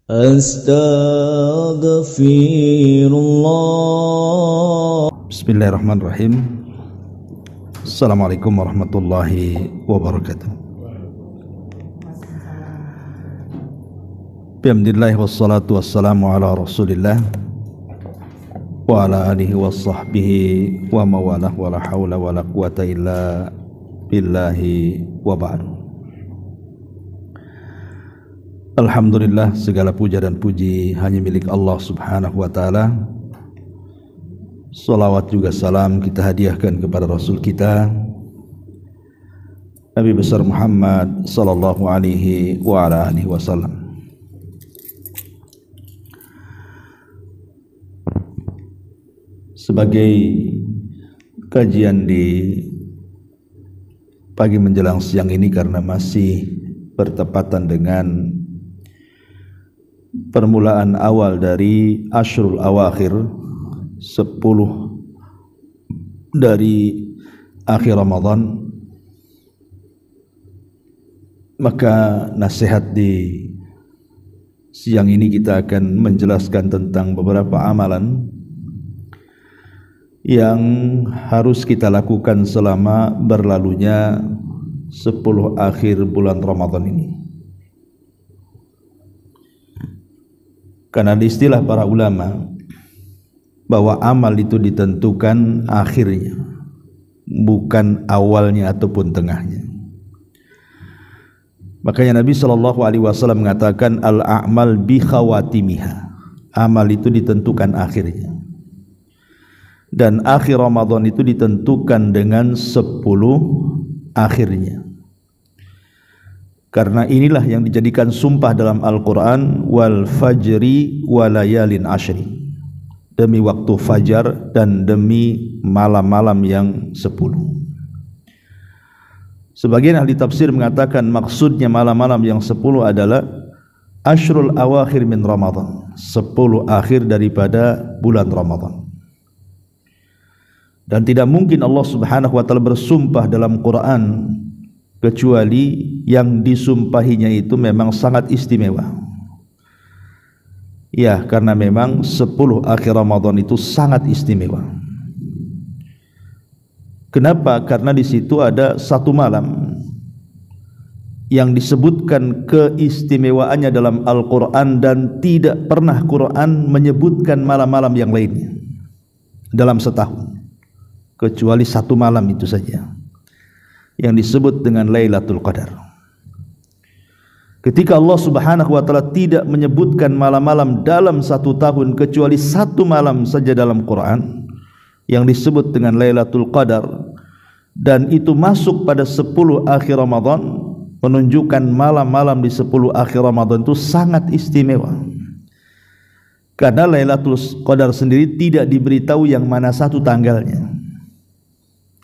Astaghfirullah. Bismillahirrahmanirrahim. Assalamualaikum warahmatullahi wabarakatuh. Bismillah wassalatu wassalamu ala rasulillah wa ala alihi wa sahbihi wa mawalah wa la hawla wa la quwata illa billahi wa ba'du. Alhamdulillah, segala puja dan puji hanya milik Allah subhanahu wa ta'ala. Salawat juga salam kita hadiahkan kepada Rasul kita Nabi besar Muhammad sallallahu alaihi wa ala alihi wasallam. Sebagai kajian di pagi menjelang siang ini, karena masih bertepatan dengan permulaan awal dari Ashrul Awakhir, 10 dari akhir Ramadan, maka nasihat di siang ini kita akan menjelaskan tentang beberapa amalan yang harus kita lakukan selama berlalunya 10 akhir bulan Ramadan ini. Karena di istilah para ulama bahwa amal itu ditentukan akhirnya, bukan awalnya ataupun tengahnya. Makanya Nabi SAW mengatakan al-a'mal bi khawatimiha, amal itu ditentukan akhirnya. Dan akhir Ramadan itu ditentukan dengan 10 akhirnya. Karena inilah yang dijadikan sumpah dalam Al-Quran, wal fajri walayalin ashri, demi waktu fajar dan demi malam-malam yang 10. Sebagian ahli tafsir mengatakan maksudnya malam-malam yang 10 adalah ashrul awakhir min Ramadan, 10 akhir daripada bulan Ramadan. Dan tidak mungkin Allah subhanahu wa ta'ala bersumpah dalam Quran kecuali yang disumpahinya itu memang sangat istimewa. Ya, karena memang 10 akhir Ramadan itu sangat istimewa. Kenapa? Karena di situ ada satu malam yang disebutkan keistimewaannya dalam Al-Quran, dan tidak pernah Quran menyebutkan malam-malam yang lainnya dalam setahun, kecuali satu malam itu saja yang disebut dengan Lailatul Qadar. Ketika Allah subhanahu wa ta'ala tidak menyebutkan malam-malam dalam satu tahun kecuali satu malam saja dalam Quran yang disebut dengan Lailatul Qadar, dan itu masuk pada 10 akhir Ramadan, menunjukkan malam-malam di 10 akhir Ramadan itu sangat istimewa. Karena Lailatul Qadar sendiri tidak diberitahu yang mana satu tanggalnya,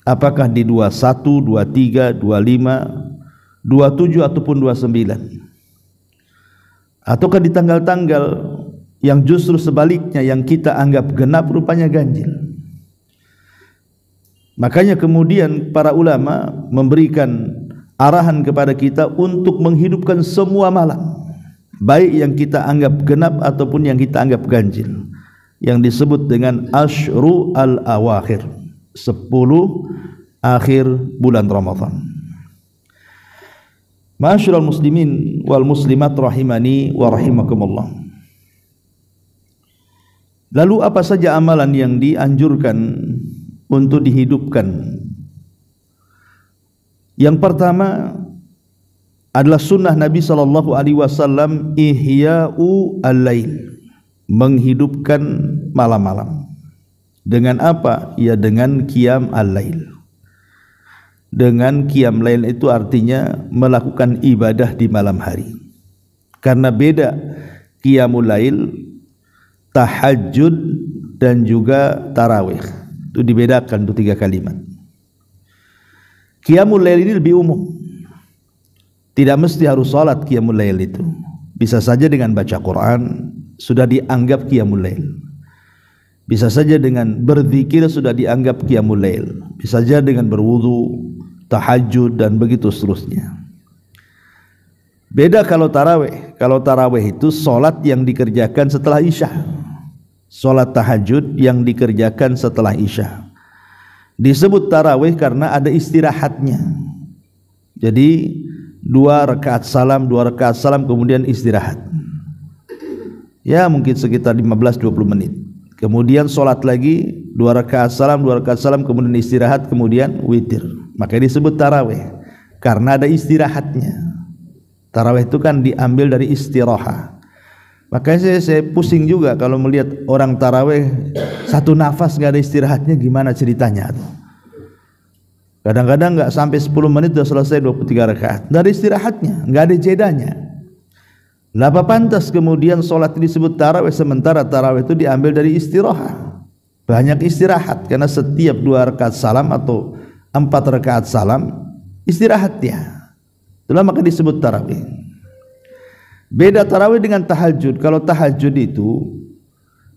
apakah di 21, 23, 25, 27 ataupun 29, ataukah di tanggal-tanggal yang justru sebaliknya yang kita anggap genap rupanya ganjil. Makanya kemudian para ulama memberikan arahan kepada kita untuk menghidupkan semua malam, baik yang kita anggap genap ataupun yang kita anggap ganjil, yang disebut dengan Ashru al-Awakhir, 10 akhir bulan Ramadan. Ma'asyiral muslimin wal muslimat rahimani wa rahimakumullah. Lalu apa saja amalan yang dianjurkan untuk dihidupkan? Yang pertama adalah sunnah Nabi SAW, ihya'u al-lail, menghidupkan malam-malam. Dengan apa? Ya, dengan qiyam al-lail. Dengan qiyam lail itu artinya melakukan ibadah di malam hari. Karena beda qiyamul lail, tahajud dan juga tarawih. Itu dibedakan, itu 3 kalimat. Qiyamul lail ini lebih umum. Tidak mesti harus salat qiyamul lail itu. Bisa saja dengan baca Quran sudah dianggap qiyamul lail. Bisa saja dengan berzikir sudah dianggap qiyamul lail. Bisa saja dengan berwudu, tahajud dan begitu seterusnya. Beda kalau tarawih. Kalau tarawih itu solat yang dikerjakan setelah isya. Solat tahajud yang dikerjakan setelah isya. Disebut tarawih karena ada istirahatnya. Jadi 2 rakaat salam kemudian istirahat. Ya mungkin sekitar 15-20 menit. Kemudian solat lagi 2 rakaat salam kemudian istirahat, kemudian witir. Makanya disebut tarawih karena ada istirahatnya. Tarawih itu kan diambil dari istirahat. Makanya saya pusing juga kalau melihat orang tarawih satu nafas nggak ada istirahatnya, gimana ceritanya? Kadang-kadang nggak sampai 10 menit sudah selesai 23 rakaat, nggak ada istirahatnya, nggak ada jedanya. Apa pantas kemudian sholat disebut tarawih sementara tarawih itu diambil dari istirahat? Banyak istirahat karena setiap 2 rakaat salam atau 4 rakaat salam istirahat dia. Itulah maka disebut tarawih. Beda tarawih dengan tahajud. Kalau tahajud itu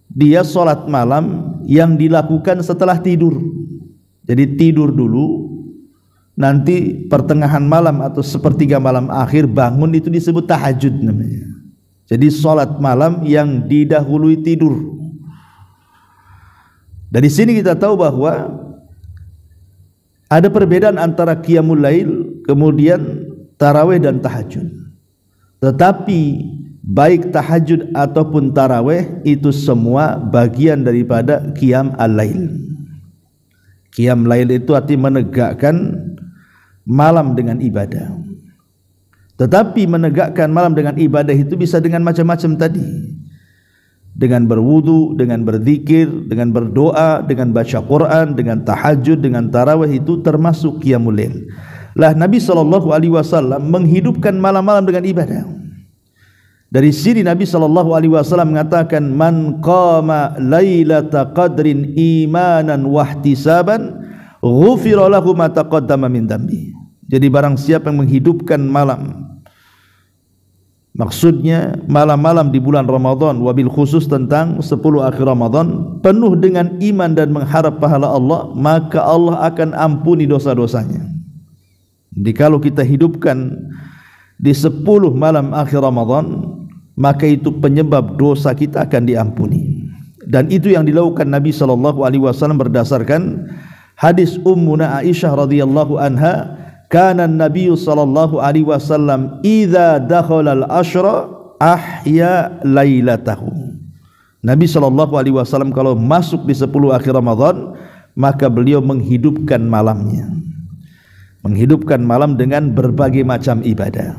dia sholat malam yang dilakukan setelah tidur. Jadi tidur dulu, nanti pertengahan malam atau sepertiga malam akhir bangun, itu disebut tahajud namanya. Jadi sholat malam yang didahului tidur. Dari sini kita tahu bahwa ada perbedaan antara qiyamul lail kemudian tarawih dan tahajud. Tetapi baik tahajud ataupun tarawih itu semua bagian daripada qiyam al-lail. Qiyam lail itu artinya menegakkan malam dengan ibadah. Tetapi menegakkan malam dengan ibadah itu bisa dengan macam-macam tadi. Dengan berwudu, dengan berzikir, dengan berdoa, dengan baca Quran, dengan tahajud, dengan tarawih, itu termasuk qiyamul lail. Lah Nabi SAW menghidupkan malam-malam dengan ibadah. Dari sini Nabi SAW mengatakan, man qama lailata qadrin imanan wahtisaban ghufira lahu ma taqaddama min dambi. Jadi barang siapa yang menghidupkan malam, maksudnya malam-malam di bulan Ramadan, wabil khusus tentang 10 akhir Ramadan, penuh dengan iman dan mengharap pahala Allah, maka Allah akan ampuni dosa-dosanya. Jadi kalau kita hidupkan di 10 malam akhir Ramadan, maka itu penyebab dosa kita akan diampuni. Dan itu yang dilakukan Nabi SAW berdasarkan hadis Ummuna Aisyah radhiyallahu anha, kana Nabi SAW idza dakhala al-ashra ahya lailatahu. Nabi SAW kalau masuk di 10 akhir Ramadan, maka beliau menghidupkan malamnya. Menghidupkan malam dengan berbagai macam ibadah.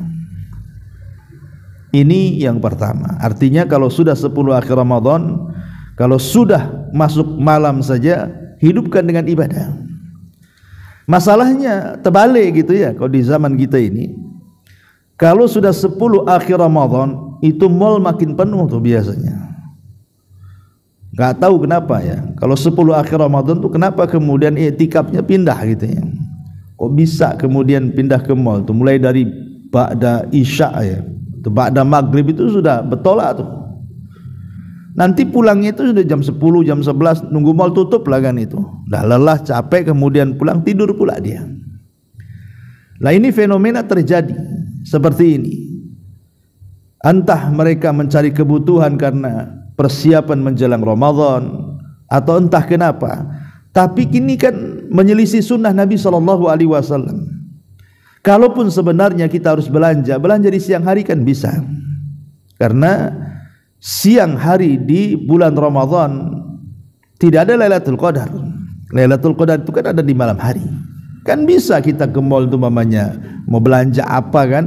Ini yang pertama. Artinya kalau sudah 10 akhir Ramadan, kalau sudah masuk malam saja, hidupkan dengan ibadah. Masalahnya terbalik gitu ya. Kalau di zaman kita ini, kalau sudah 10 akhir Ramadan, itu mall makin penuh tuh biasanya. Gak tahu kenapa ya. Kalau 10 akhir Ramadan tuh kenapa kemudian i'tikafnya pindah gitu ya. Kok bisa kemudian pindah ke mall tuh, mulai dari ba'da isya ya, ba'da maghrib itu sudah betolak tuh. Nanti pulangnya itu sudah jam 10, jam 11, nunggu mall tutup lah kan itu. Dah lelah, capek, kemudian pulang, tidur pula dia. Lah ini fenomena terjadi seperti ini. Entah mereka mencari kebutuhan karena persiapan menjelang Ramadan, atau entah kenapa, tapi kini kan menyelisih sunnah Nabi SAW. Kalaupun sebenarnya kita harus belanja di siang hari kan bisa, karena siang hari di bulan Ramadan tidak ada Lailatul Qadar. Lailatul Qadar itu kan ada di malam hari. Kan bisa kita ke mall tuh mamanya mau belanja apa kan,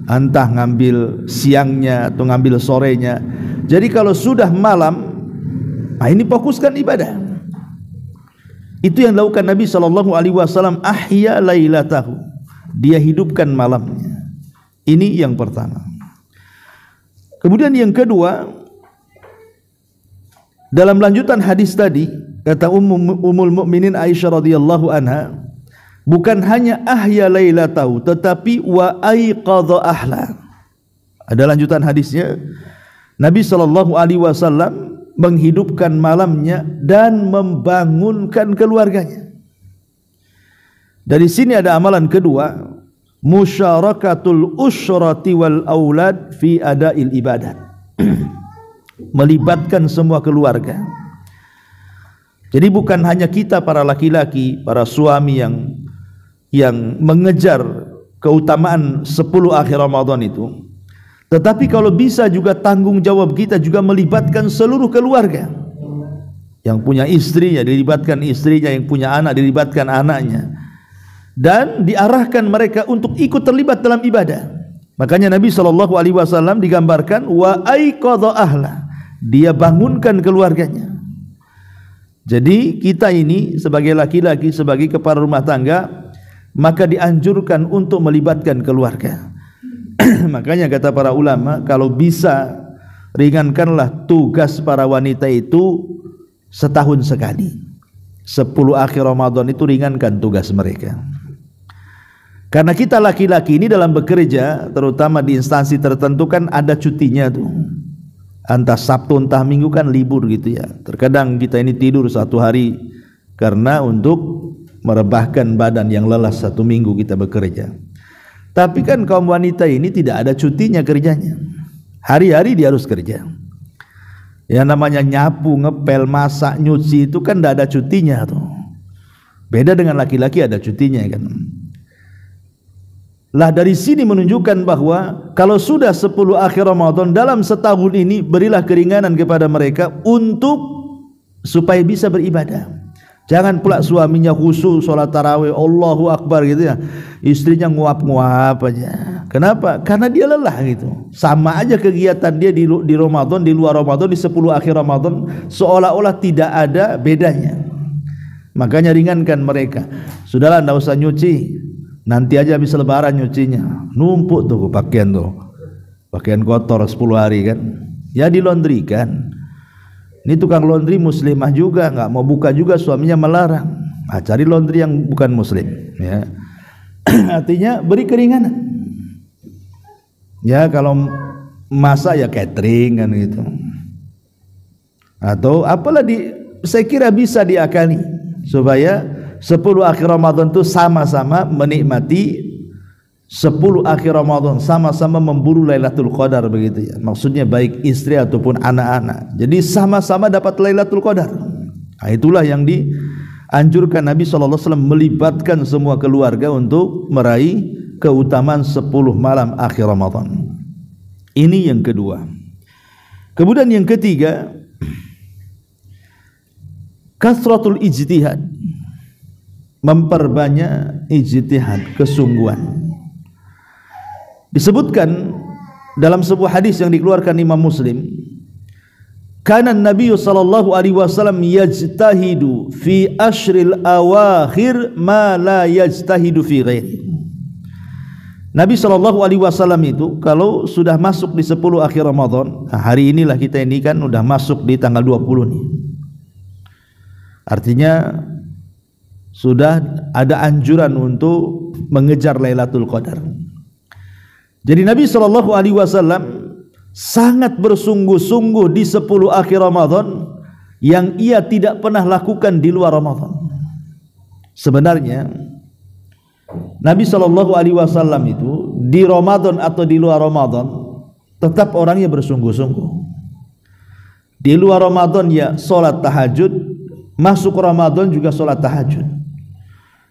entah ngambil siangnya atau ngambil sorenya. Jadi kalau sudah malam, nah ini fokuskan ibadah. Itu yang dilakukan Nabi SAW, ahya lailatahu. Dia hidupkan malamnya. Ini yang pertama. Kemudian yang kedua, dalam lanjutan hadis tadi, kata Ummul Mukminin Aisyah radhiyallahu anha, bukan hanya ahya lailatahu, tetapi wa aiqadha ahla. Ada lanjutan hadisnya, Nabi SAW menghidupkan malamnya dan membangunkan keluarganya. Dari sini ada amalan kedua, musyarakatul usyrati wal aulad fi adail ibadat. Melibatkan semua keluarga. Jadi bukan hanya kita para laki-laki, para suami yang mengejar keutamaan 10 akhir Ramadan itu, tetapi kalau bisa juga tanggung jawab kita juga melibatkan seluruh keluarga. Yang punya istrinya dilibatkan istrinya, yang punya anak dilibatkan anaknya, dan diarahkan mereka untuk ikut terlibat dalam ibadah. Makanya Nabi SAW digambarkan wa aiqadha ahla, dia bangunkan keluarganya. Jadi kita ini sebagai laki-laki, sebagai kepala rumah tangga, maka dianjurkan untuk melibatkan keluarga. Makanya kata para ulama, kalau bisa ringankanlah tugas para wanita itu setahun sekali. 10 akhir Ramadan itu ringankan tugas mereka. Karena kita laki-laki ini dalam bekerja, terutama di instansi tertentu kan ada cutinya tuh. Entah Sabtu entah Minggu kan libur gitu ya. Terkadang kita ini tidur 1 hari karena untuk merebahkan badan yang lelah 1 minggu kita bekerja. Tapi kan kaum wanita ini tidak ada cutinya kerjanya. Hari-hari dia harus kerja. Yang namanya nyapu, ngepel, masak, nyuci itu kan tidak ada cutinya tuh. Beda dengan laki-laki ada cutinya kan. Lah dari sini menunjukkan bahwa kalau sudah 10 akhir Ramadan dalam setahun ini, berilah keringanan kepada mereka untuk supaya bisa beribadah. Jangan pula suaminya khusyuk sholat tarawih Allahu Akbar gitu ya, istrinya nguap-nguap aja. Kenapa? Karena dia lelah gitu. Sama aja kegiatan dia di Ramadan, di luar Ramadan, di 10 akhir Ramadan, seolah-olah tidak ada bedanya. Makanya ringankan mereka. Sudahlah, tidak usah nyuci, nanti aja habis lebaran nyucinya. Numpuk tuh pakaian tuh, pakaian kotor 10 hari kan, ya dilondrikan. Ini tukang laundry muslimah juga, nggak mau buka juga, suaminya melarang. Cari laundry yang bukan muslim ya. Artinya beri keringanan ya. Kalau masak ya catering kan gitu, atau apalah saya kira bisa diakali supaya 10 akhir Ramadan itu sama-sama menikmati 10 akhir Ramadan, sama-sama memburu Lailatul Qadar begitu ya. Maksudnya baik istri ataupun anak-anak. Jadi sama-sama dapat Lailatul Qadar. Nah, itulah yang dianjurkan Nabi SAW, melibatkan semua keluarga untuk meraih keutamaan 10 malam akhir Ramadan. Ini yang kedua. Kemudian yang ketiga, kasratul ijtihad, memperbanyak ijtihad, kesungguhan. Disebutkan dalam sebuah hadis yang dikeluarkan Imam Muslim, kana Nabi sallallahu alaihi wasallam yajtahidu fi ashril awakhir ma la yajtahidu fi ghairi. Nabi sallallahu alaihi wasallam itu kalau sudah masuk di 10 akhir Ramadan, hari inilah kita ini kan udah masuk di tanggal 20 nih. Artinya sudah ada anjuran untuk mengejar Lailatul Qadar. Jadi Nabi SAW sangat bersungguh-sungguh di 10 akhir Ramadan yang ia tidak pernah lakukan di luar Ramadan. Sebenarnya Nabi SAW itu di Ramadan atau di luar Ramadan tetap orangnya bersungguh-sungguh. Di luar Ramadan ya sholat tahajud, masuk Ramadan juga sholat tahajud.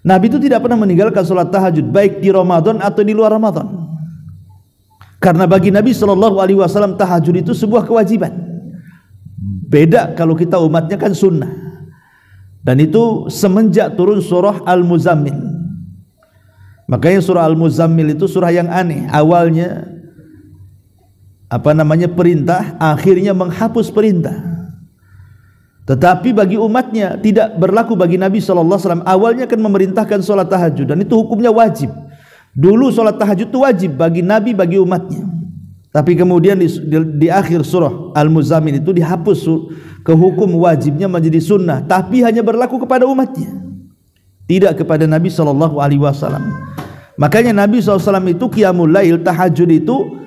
Nabi itu tidak pernah meninggalkan sholat tahajud baik di Ramadan atau di luar Ramadan. Karena bagi Nabi SAW tahajud itu sebuah kewajiban. Beda kalau kita umatnya kan sunnah. Dan itu semenjak turun surah Al-Muzammil. Makanya surah Al-Muzammil itu surah yang aneh. Awalnya perintah, akhirnya menghapus perintah. Tetapi bagi umatnya tidak berlaku. Bagi Nabi SAW awalnya kan memerintahkan sholat tahajud, dan itu hukumnya wajib. Dulu sholat tahajud itu wajib bagi Nabi, bagi umatnya. Tapi kemudian di akhir surah Al-Muzammil itu dihapus ke hukum wajibnya menjadi sunnah, tapi hanya berlaku kepada umatnya, tidak kepada Nabi SAW. Makanya Nabi SAW itu qiyamul lail, tahajud itu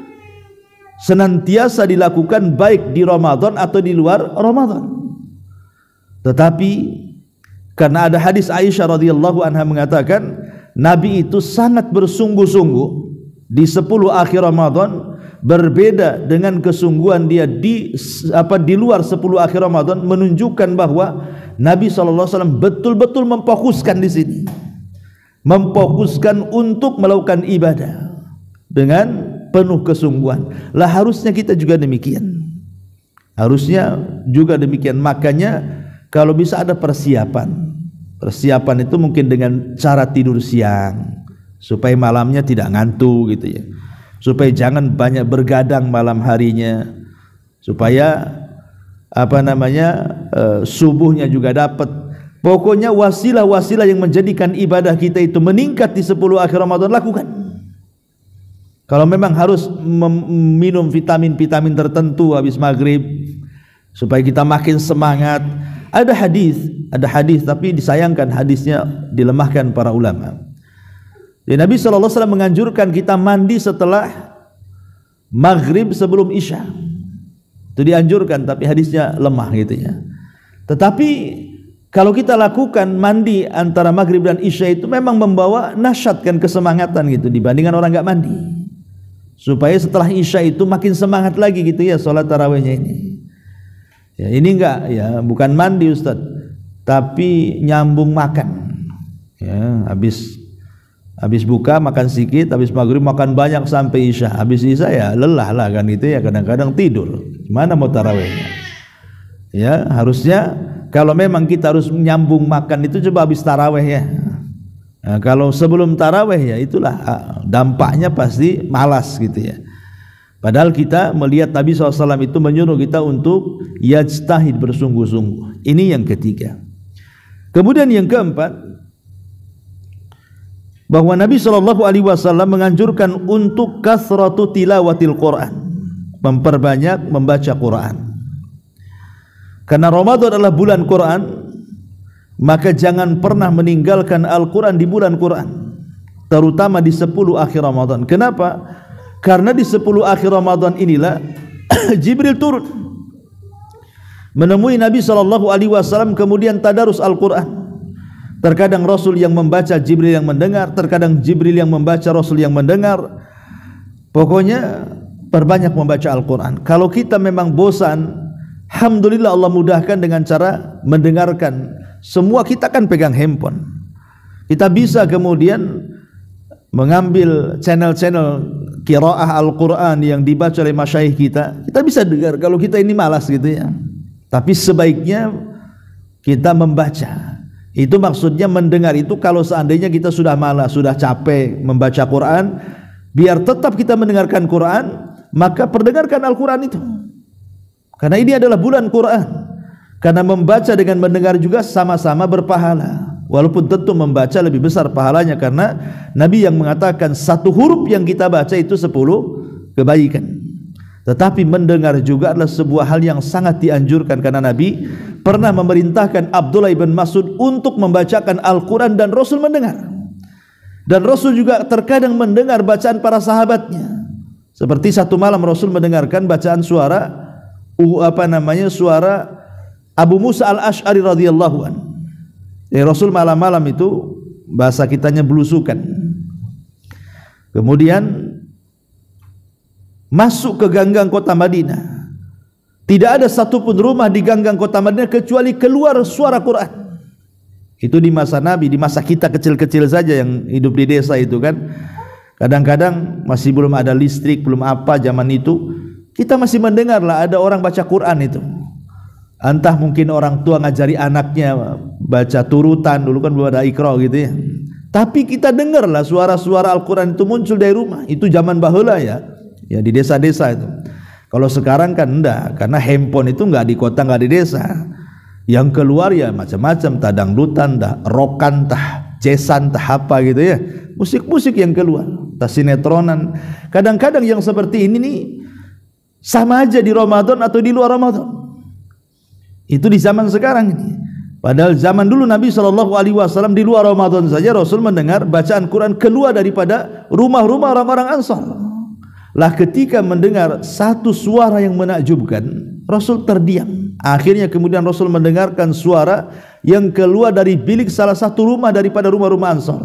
senantiasa dilakukan baik di Ramadan atau di luar Ramadan. Tetapi karena ada hadis Aisyah radhiyallahu anha mengatakan, Nabi itu sangat bersungguh-sungguh di 10 akhir Ramadan, berbeda dengan kesungguhan dia di luar 10 akhir Ramadan, menunjukkan bahwa Nabi SAW betul-betul memfokuskan di sini, memfokuskan untuk melakukan ibadah dengan penuh kesungguhan. Lah harusnya kita juga demikian. Harusnya juga demikian. Makanya kalau bisa ada persiapan. Persiapan itu mungkin dengan cara tidur siang supaya malamnya tidak ngantuk gitu ya. Supaya jangan banyak bergadang malam harinya. Supaya subuhnya juga dapat. Pokoknya wasilah-wasilah yang menjadikan ibadah kita itu meningkat di 10 akhir Ramadan, lakukan. Kalau memang harus minum vitamin-vitamin tertentu habis maghrib supaya kita makin semangat, ada hadis tapi disayangkan hadisnya dilemahkan para ulama. Jadi Nabi SAW menganjurkan kita mandi setelah maghrib sebelum isya. Itu dianjurkan, tapi hadisnya lemah gitu ya. Tetapi kalau kita lakukan mandi antara maghrib dan isya itu memang membawa nasyat, kan, kesemangatan gitu dibandingkan orang enggak mandi. Supaya setelah isya itu makin semangat lagi gitu ya salat tarawihnya ini. Ya, ini enggak ya, bukan mandi Ustaz, tapi nyambung makan. Ya, habis buka makan sedikit, habis maghrib makan banyak sampai isya. Habis isya ya lelah lah kan gitu ya, kadang-kadang tidur. Gimana mau tarawihnya? Ya, harusnya kalau memang kita harus nyambung makan itu coba habis tarawih ya. Nah, kalau sebelum tarawih ya itulah dampaknya pasti malas gitu ya. Padahal kita melihat Nabi SAW itu menyuruh kita untuk yajtahid, bersungguh-sungguh. Ini yang ketiga. Kemudian yang keempat, bahwa Nabi SAW menganjurkan untuk kasratu tilawatil Quran, memperbanyak membaca Quran. Karena Ramadan adalah bulan Quran, maka jangan pernah meninggalkan Al-Quran di bulan Quran, terutama di 10 akhir Ramadan. Kenapa? Karena di 10 akhir Ramadan inilah Jibril turun menemui Nabi SAW, kemudian tadarus Al-Quran. Terkadang Rasul yang membaca, Jibril yang mendengar. Terkadang Jibril yang membaca, Rasul yang mendengar. Pokoknya perbanyak membaca Al-Quran. Kalau kita memang bosan, alhamdulillah Allah mudahkan dengan cara mendengarkan. Semua kita kan pegang handphone. Kita bisa kemudian mengambil channel-channel qiraah Al-Quran yang dibaca oleh masyayikh kita. Kita bisa dengar kalau kita ini malas gitu ya. Tapi sebaiknya kita membaca. Itu maksudnya mendengar itu kalau seandainya kita sudah malas, sudah capek membaca Quran, biar tetap kita mendengarkan Quran, maka perdengarkan Al-Quran itu. Karena ini adalah bulan Quran. Karena membaca dengan mendengar juga sama-sama berpahala. Walaupun tentu membaca lebih besar pahalanya, karena Nabi yang mengatakan satu huruf yang kita baca itu 10 kebaikan. Tetapi mendengar juga adalah sebuah hal yang sangat dianjurkan, karena Nabi pernah memerintahkan Abdullah bin Mas'ud untuk membacakan Al-Quran dan Rasul mendengar. Dan Rasul juga terkadang mendengar bacaan para sahabatnya. Seperti satu malam Rasul mendengarkan bacaan suara Abu Musa al-Ash'ari radhiyallahu an. Rasul malam-malam itu bahasa kitanya belusukan. Kemudian masuk ke ganggang kota Madinah. Tidak ada satupun rumah di ganggang kota Madinah kecuali keluar suara Quran. Itu di masa Nabi, di masa kita kecil-kecil saja yang hidup di desa itu kan. Kadang-kadang masih belum ada listrik, belum apa zaman itu, kita masih mendengar lah ada orang baca Quran itu. Entah mungkin orang tua ngajari anaknya baca turutan, dulu kan belum ada Iqra gitu ya. Tapi kita dengarlah suara-suara Al-Quran itu muncul dari rumah. Itu zaman baheula ya di desa-desa itu. Kalau sekarang kan enggak, karena handphone itu enggak di kota, enggak di desa. Yang keluar ya macam-macam, tah dangdutan, tah rokan, tah jazan, tah apa gitu ya. Musik-musik yang keluar, tah sinetronan. Kadang-kadang yang seperti ini nih sama aja di Ramadan atau di luar Ramadan. Itu di zaman sekarang ini. Padahal zaman dulu Nabi SAW di luar Ramadan saja Rasul mendengar bacaan Quran keluar daripada rumah-rumah orang-orang Ansar. Lah ketika mendengar satu suara yang menakjubkan, Rasul terdiam. Akhirnya kemudian Rasul mendengarkan suara yang keluar dari bilik salah satu rumah daripada rumah-rumah Ansar.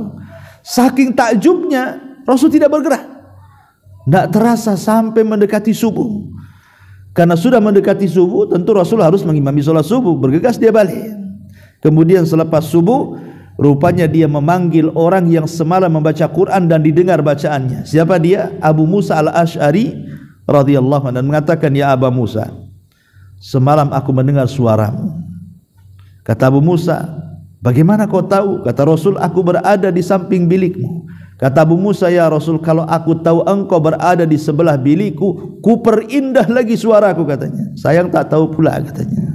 Saking takjubnya Rasul tidak bergerak. Tidak terasa sampai mendekati subuh. Karena sudah mendekati subuh, tentu Rasul harus mengimami sholat subuh. Bergegas dia balik. Kemudian selepas subuh, rupanya dia memanggil orang yang semalam membaca Quran dan didengar bacaannya. Siapa dia? Abu Musa al-Ash'ari radhiyallahu anhu, dan mengatakan, ya Aba Musa, semalam aku mendengar suaramu. Kata Abu Musa, bagaimana kau tahu? Kata Rasul, aku berada di samping bilikmu. Kata Abu Musa, ya Rasul, kalau aku tahu engkau berada di sebelah bilikku, ku perindah lagi suaraku, katanya. Sayang tak tahu pula, katanya.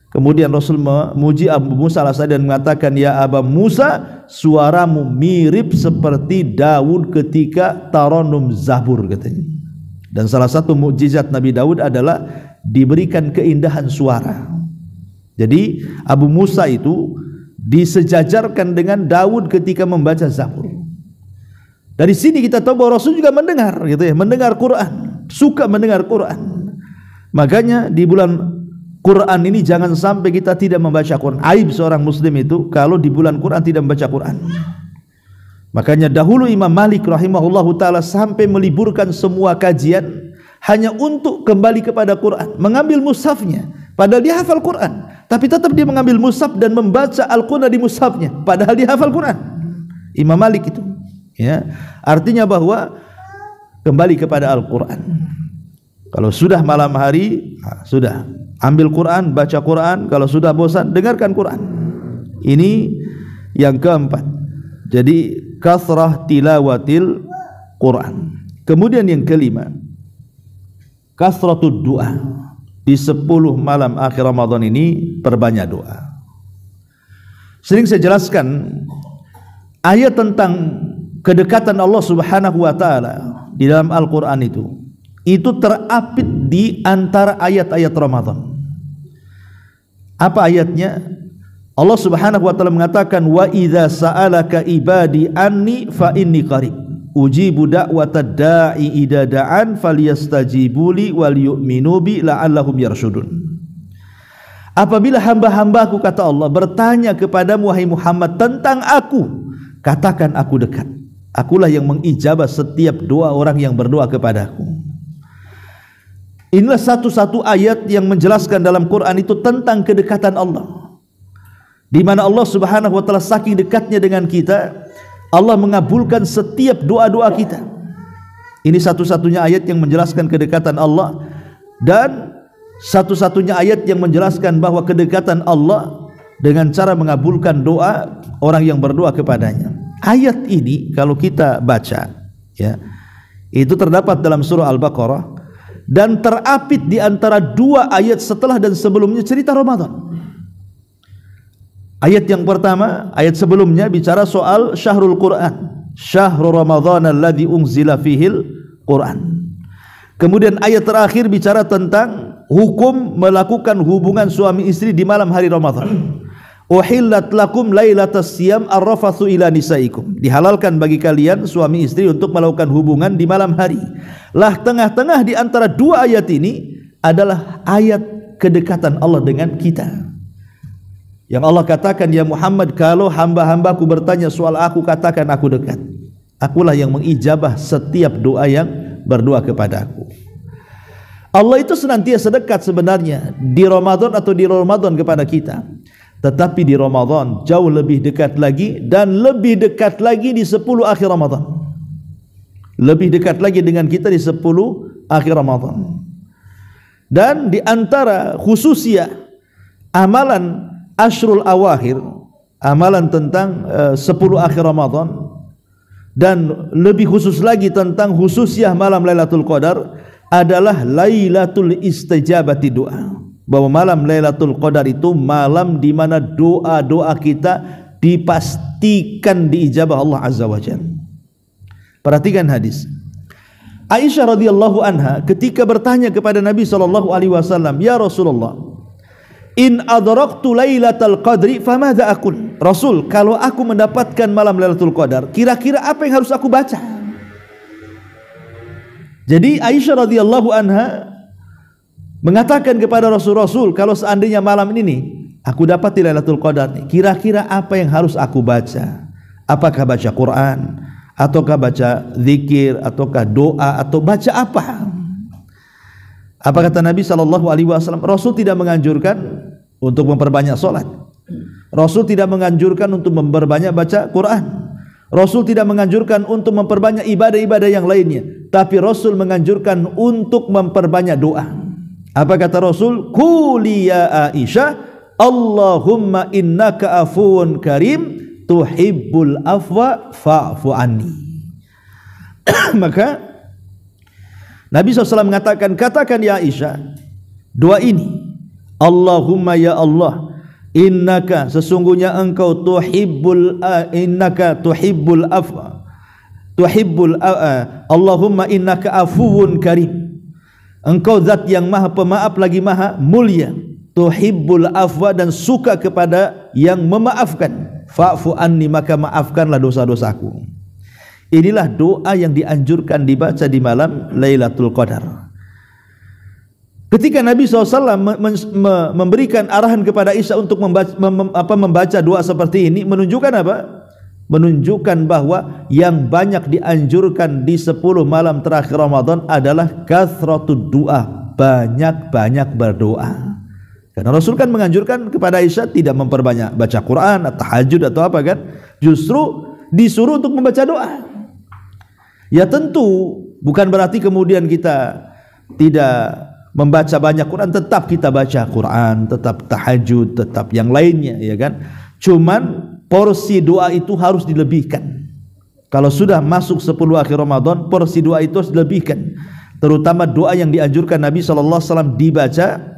Kemudian Rasul memuji Abu Musa al-Ash'ari dan mengatakan, ya Aba Musa, suaramu mirip seperti Daud ketika taranum Zabur, katanya. Dan salah satu mukjizat Nabi Daud adalah diberikan keindahan suara. Jadi Abu Musa itu disejajarkan dengan Daud ketika membaca Zabur. Dari sini kita tahu bahwa Rasul juga mendengar, gitu ya, mendengar Quran, suka mendengar Quran. Makanya di bulan Quran ini jangan sampai kita tidak membaca Quran. Aib seorang muslim itu kalau di bulan Quran tidak membaca Quran. Makanya dahulu Imam Malik rahimahullahu taala sampai meliburkan semua kajian hanya untuk kembali kepada Quran, mengambil mushafnya. Padahal dia hafal Quran, tapi tetap dia mengambil mushaf dan membaca Al-Quran di mushafnya, padahal dia hafal Quran. Imam Malik itu, ya, artinya bahwa kembali kepada Al-Quran. Kalau sudah malam hari, sudah ambil Quran, baca Quran. Kalau sudah bosan, dengarkan Quran. Ini yang keempat. Jadi kathrah tilawatil Quran. Kemudian yang kelima, kathratud du'a. Di 10 malam akhir Ramadan ini perbanyak doa. Sering saya jelaskan ayat tentang kedekatan Allah Subhanahu wa taala di dalam Al-Qur'an itu terapit di antara ayat-ayat Ramadan. Apa ayatnya? Allah Subhanahu wa taala mengatakan, wa idza sa'alaka ibadi anni fa inni qarib ujibu da'watad da'i idza da'an falyastajibuli wal yu'minu bi la'allahum yarshudun. Apabila hamba-hambaku, kata Allah, bertanya kepadamu wahai Muhammad tentang aku, katakan aku dekat. Akulah yang mengijabah setiap doa orang yang berdoa kepadaku. Inilah satu-satu ayat yang menjelaskan dalam Quran itu tentang kedekatan Allah, di mana Allah Subhanahu wa taala saking dekatnya dengan kita, Allah mengabulkan setiap doa-doa kita. Ini satu-satunya ayat yang menjelaskan kedekatan Allah, dan satu-satunya ayat yang menjelaskan bahwa kedekatan Allah dengan cara mengabulkan doa orang yang berdoa kepadanya. Ayat ini kalau kita baca, ya, itu terdapat dalam surah Al-Baqarah dan terapit di antara dua ayat setelah dan sebelumnya cerita Ramadan. Ayat yang pertama, ayat sebelumnya bicara soal syahrul Quran, syahrul Ramadan alladzi unzila fihil Quran. Kemudian ayat terakhir bicara tentang hukum melakukan hubungan suami istri di malam hari Ramadan. Uhillat lakum lailatas siyam arrafathu ila nisaikum. Dihalalkan bagi kalian suami istri untuk melakukan hubungan di malam hari. Lah tengah-tengah di antara dua ayat ini adalah ayat kedekatan Allah dengan kita. Yang Allah katakan, ya Muhammad, kalau hamba-hambaku bertanya soal aku, katakan aku dekat. Akulah yang mengijabah setiap doa yang berdoa kepadaku. Allah itu senantiasa dekat sebenarnya di Ramadan atau di Ramadan kepada kita. Tetapi di Ramadan jauh lebih dekat lagi, dan lebih dekat lagi di 10 akhir Ramadan. Lebih dekat lagi dengan kita di 10 akhir Ramadan. Dan di antara khususnya amalan Ashrul Awakhir, amalan tentang 10 akhir Ramadan, dan lebih khusus lagi tentang khususnya malam Lailatul Qadar adalah Lailatul Istijabati Doa. Bahwa malam Lailatul Qadar itu malam di mana doa-doa kita dipastikan diijabah Allah Azza wa Jalla. Perhatikan hadis. Aisyah radhiyallahu anha ketika bertanya kepada Nabi sallallahu alaihi wasallam, "Ya Rasulullah, in adraktu lailatal qadri famadza aqul?" Rasul, kalau aku mendapatkan malam Lailatul Qadar, kira-kira apa yang harus aku baca? Jadi Aisyah radhiyallahu anha mengatakan kepada Rasul, kalau seandainya malam ini aku dapat di Lailatul Qadar, kira-kira apa yang harus aku baca? Apakah baca Quran, ataukah baca zikir, ataukah doa, atau baca apa? Apa kata Nabi SAW? Rasul tidak menganjurkan untuk memperbanyak solat. Rasul tidak menganjurkan untuk memperbanyak baca Quran. Rasul tidak menganjurkan untuk memperbanyak ibadah-ibadah yang lainnya. Tapi Rasul menganjurkan untuk memperbanyak doa. Apa kata Rasul? Quli ya Aisyah, Allahumma innaka afuwun karim, tuhibbul afwa fa'fu anni. Maka Nabi SAW mengatakan, katakan ya Aisyah doa ini, Allahumma ya Allah, innaka sesungguhnya engkau tuhibbul afwa, Allahumma innaka afuwun karim, engkau zat yang maha pemaaf lagi maha mulia, tuhibbul afwa, dan suka kepada yang memaafkan, fa'fu anni, maka maafkanlah dosa-dosaku. Inilah doa yang dianjurkan dibaca di malam Lailatul Qadar. Ketika Nabi SAW memberikan arahan kepada Aisyah untuk membaca doa seperti ini, menunjukkan apa? Menunjukkan bahwa yang banyak dianjurkan di 10 malam terakhir Ramadan adalah kathratud doa, banyak-banyak berdoa. Karena Rasul kan menganjurkan kepada Aisyah tidak memperbanyak baca Quran atau tahajud atau apa kan, justru disuruh untuk membaca doa. Ya tentu bukan berarti kemudian kita tidak membaca banyak Quran, tetap kita baca Quran, tetap tahajud, tetap yang lainnya, ya kan. Cuman porsi doa itu harus dilebihkan. Kalau sudah masuk 10 akhir Ramadan, porsi doa itu harus dilebihkan. Terutama doa yang dianjurkan Nabi SAW dibaca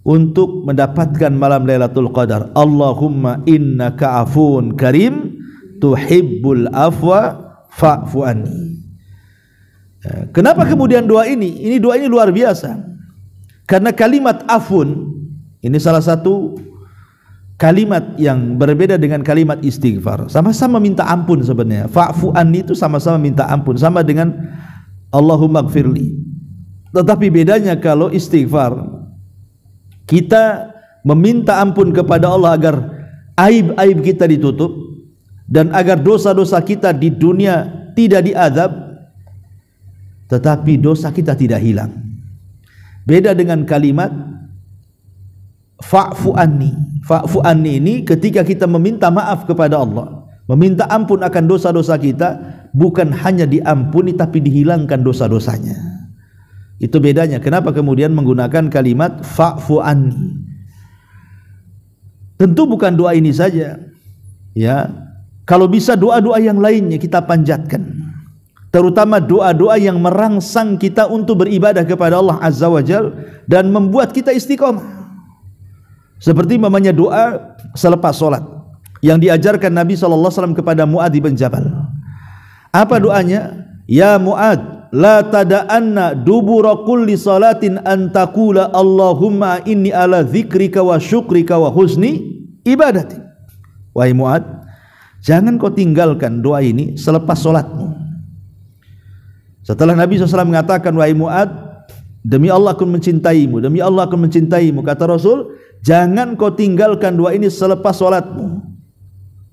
untuk mendapatkan malam Lailatul Qadar. Allahumma innaka afuwun karim, tuhibbul afwa fa'fu anni. Kenapa kemudian doa ini? Ini doa ini luar biasa. Karena kalimat afun ini salah satu kalimat yang berbeda dengan kalimat istighfar. Sama-sama minta ampun sebenarnya. Fa'fu anni itu sama-sama minta ampun, sama dengan Allahumma gfirli. Tetapi bedanya kalau istighfar, kita meminta ampun kepada Allah agar aib-aib kita ditutup dan agar dosa-dosa kita di dunia tidak diazab, tetapi dosa kita tidak hilang. Beda dengan kalimat fa'fu anni. Fa'fu anni ini ketika kita meminta maaf kepada Allah, meminta ampun akan dosa-dosa kita, bukan hanya diampuni tapi dihilangkan dosa-dosanya. Itu bedanya. Kenapa kemudian menggunakan kalimat fa'fu anni? Tentu bukan doa ini saja, ya. Kalau bisa doa-doa yang lainnya kita panjatkan, terutama doa-doa yang merangsang kita untuk beribadah kepada Allah Azza wa Jal dan membuat kita istiqomah. Seperti mamanya doa selepas solat yang diajarkan Nabi SAW kepada Mu'adz bin Jabal. Apa doanya? Ya Mu'adz, la tada'anna dubura kulli salatin an taqula Allahumma inni ala dzikrika wa syukrika wa husni ibadati. Wahai Mu'adz, jangan kau tinggalkan doa ini selepas solatmu. Setelah Nabi SAW mengatakan, wahai Mu'adz, demi Allah aku mencintaimu, demi Allah aku mencintaimu, kata Rasul, jangan kau tinggalkan doa ini selepas solatmu.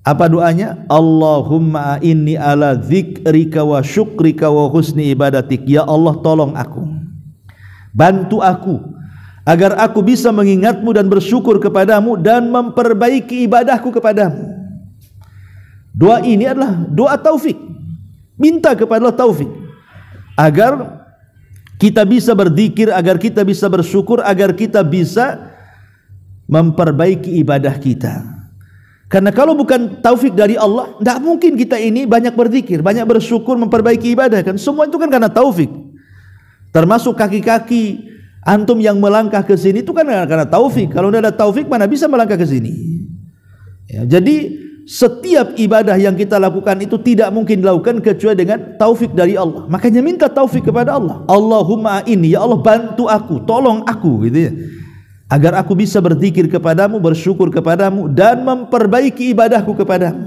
Apa doanya? Allahumma inni ala dzikrika wa syukrika wa husni ibadatik. Ya Allah, tolong aku, bantu aku agar aku bisa mengingatmu dan bersyukur kepadamu dan memperbaiki ibadahku kepadamu. Doa ini adalah doa taufik. Minta kepada Allah taufik agar kita bisa berzikir, agar kita bisa bersyukur, agar kita bisa memperbaiki ibadah kita. Karena kalau bukan taufik dari Allah, tidak mungkin kita ini banyak berzikir, banyak bersyukur, memperbaiki ibadah kan. Semua itu kan karena taufik. Termasuk kaki-kaki antum yang melangkah ke sini itu kan karena taufik. Kalau tidak ada taufik, mana bisa melangkah ke sini? Ya, jadi setiap ibadah yang kita lakukan itu tidak mungkin dilakukan kecuali dengan taufik dari Allah. Makanya minta taufik kepada Allah. Allahumma inni, ya Allah bantu aku, tolong aku, gitu ya, agar aku bisa berzikir kepadamu, bersyukur kepadamu, dan memperbaiki ibadahku kepadamu.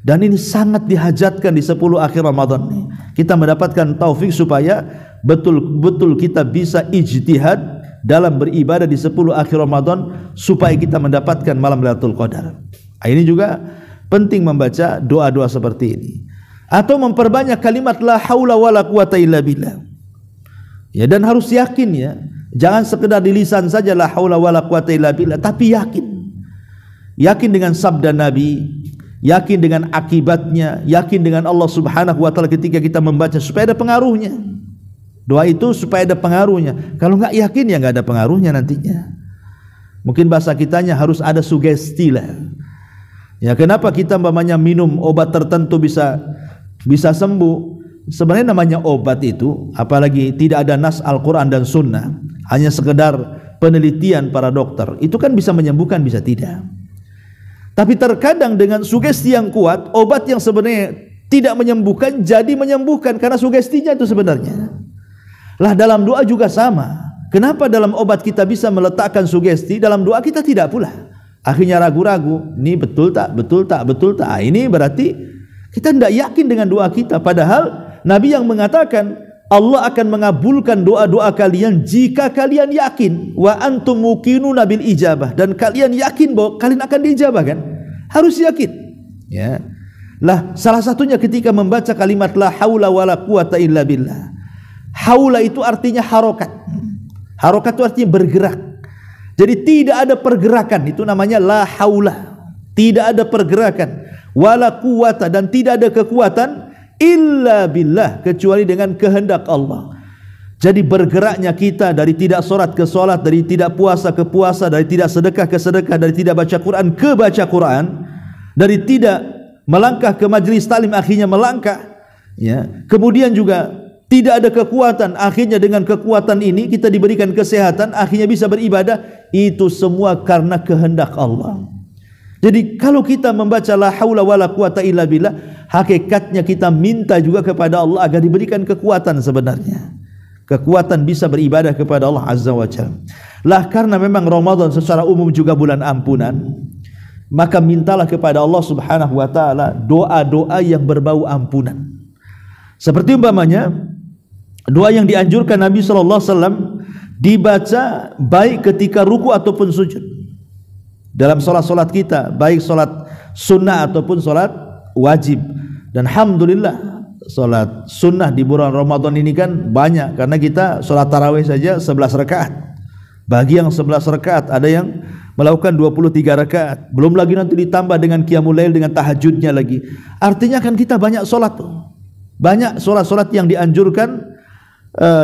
Dan ini sangat dihajatkan di 10 akhir Ramadan. Kita mendapatkan taufik supaya betul-betul kita bisa ijtihad dalam beribadah di 10 akhir Ramadan supaya kita mendapatkan malam Lailatul Qadar. Ini juga Penting membaca doa-doa seperti ini. Atau memperbanyak kalimat la haula wala quwata illa billah. Ya, dan harus yakin ya. Jangan sekedar di lisan saja la haula wala quwata illa billah, tapi yakin. Yakin dengan sabda Nabi, yakin dengan akibatnya, yakin dengan Allah Subhanahu wa taala ketika kita membaca supaya ada pengaruhnya. Doa itu supaya ada pengaruhnya. Kalau enggak yakin ya enggak ada pengaruhnya nantinya. Mungkin bahasa kitanya harus ada sugesti lah. Ya, kenapa kita umpamanya minum obat tertentu bisa sembuh? Sebenarnya namanya obat itu, apalagi tidak ada nas Al-Quran dan Sunnah, hanya sekedar penelitian para dokter, itu kan bisa menyembuhkan, bisa tidak. Tapi terkadang dengan sugesti yang kuat, obat yang sebenarnya tidak menyembuhkan jadi menyembuhkan karena sugestinya itu sebenarnya. Lah dalam doa juga sama. Kenapa dalam obat kita bisa meletakkan sugesti, dalam doa kita tidak pula? Akhirnya ragu-ragu, ini betul tak, betul tak, betul tak. Ini berarti kita tidak yakin dengan doa kita. Padahal Nabi yang mengatakan Allah akan mengabulkan doa-doa kalian jika kalian yakin. Wa antum muqinuna bil ijabah, dan kalian yakin bahwa kalian akan diijabah kan? Harus yakin. Ya. Lah salah satunya ketika membaca kalimat la haula wala quwata illa billah. Haula itu artinya harokat. Harokat itu artinya bergerak. Jadi tidak ada pergerakan, itu namanya la haula. Tidak ada pergerakan, wala quwata, dan tidak ada kekuatan illa billah, kecuali dengan kehendak Allah. Jadi bergeraknya kita dari tidak solat ke solat, dari tidak puasa ke puasa, dari tidak sedekah ke sedekah, dari tidak baca Quran ke baca Quran, dari tidak melangkah ke majlis taklim akhirnya melangkah, ya. Kemudian juga tidak ada kekuatan, akhirnya dengan kekuatan ini kita diberikan kesehatan, akhirnya bisa beribadah. Itu semua karena kehendak Allah. Jadi kalau kita membaca la haula wala quwata illa billah, hakikatnya kita minta juga kepada Allah agar diberikan kekuatan sebenarnya. Kekuatan bisa beribadah kepada Allah Azza wa Jalla. Lah karena memang Ramadan secara umum juga bulan ampunan, maka mintalah kepada Allah Subhanahu wa taala doa-doa yang berbau ampunan. Seperti umpamanya doa yang dianjurkan Nabi sallallahu alaihi wasallam dibaca baik ketika ruku ataupun sujud. Dalam solat-solat kita, baik solat sunnah ataupun solat wajib. Dan alhamdulillah solat sunnah di bulan Ramadan ini kan banyak, karena kita solat tarawih saja 11 rakaat. Bagi yang 11 rakaat, ada yang melakukan 23 rakaat. Belum lagi nanti ditambah dengan qiyamul lail, dengan tahajudnya lagi. Artinya kan kita banyak solat tuh. Banyak solat-solat yang dianjurkan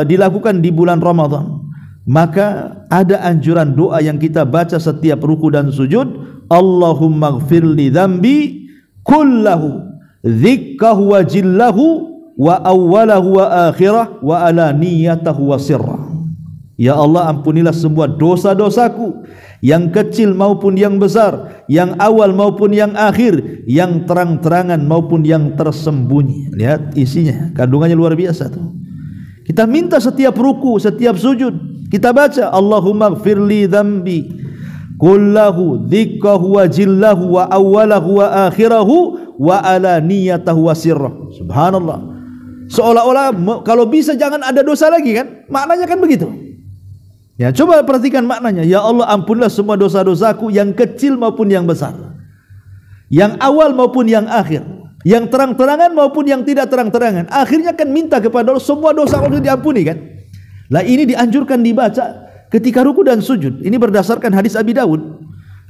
dilakukan di bulan Ramadan. Maka ada anjuran doa yang kita baca setiap ruku dan sujud, Allahumma ighfirli dzambi kullahu dzikkahu wa jillahu wa awwalahu wa akhirah wa alaniyatahu wa sirrah. Ya Allah, ampunilah semua dosa-dosaku, yang kecil maupun yang besar, yang awal maupun yang akhir, yang terang-terangan maupun yang tersembunyi. Lihat isinya, kandungannya luar biasa tuh. Kita minta setiap ruku, setiap sujud, kita baca Allahumma ighfirli dzambi kullahu dzikkahu wa jillahu wa awwalahu wa akhirahu wa alaniyatahu wa sirrah. Subhanallah. Seolah-olah kalau bisa jangan ada dosa lagi kan? Maknanya kan begitu. Ya, coba perhatikan maknanya. Ya Allah, ampunilah semua dosa-dosaku, yang kecil maupun yang besar, yang awal maupun yang akhir, yang terang-terangan maupun yang tidak terang-terangan. Akhirnya kan minta kepada Allah semua dosa Allah diampuni kan? Lah ini dianjurkan dibaca ketika ruku dan sujud. Ini berdasarkan hadis Abi Dawud,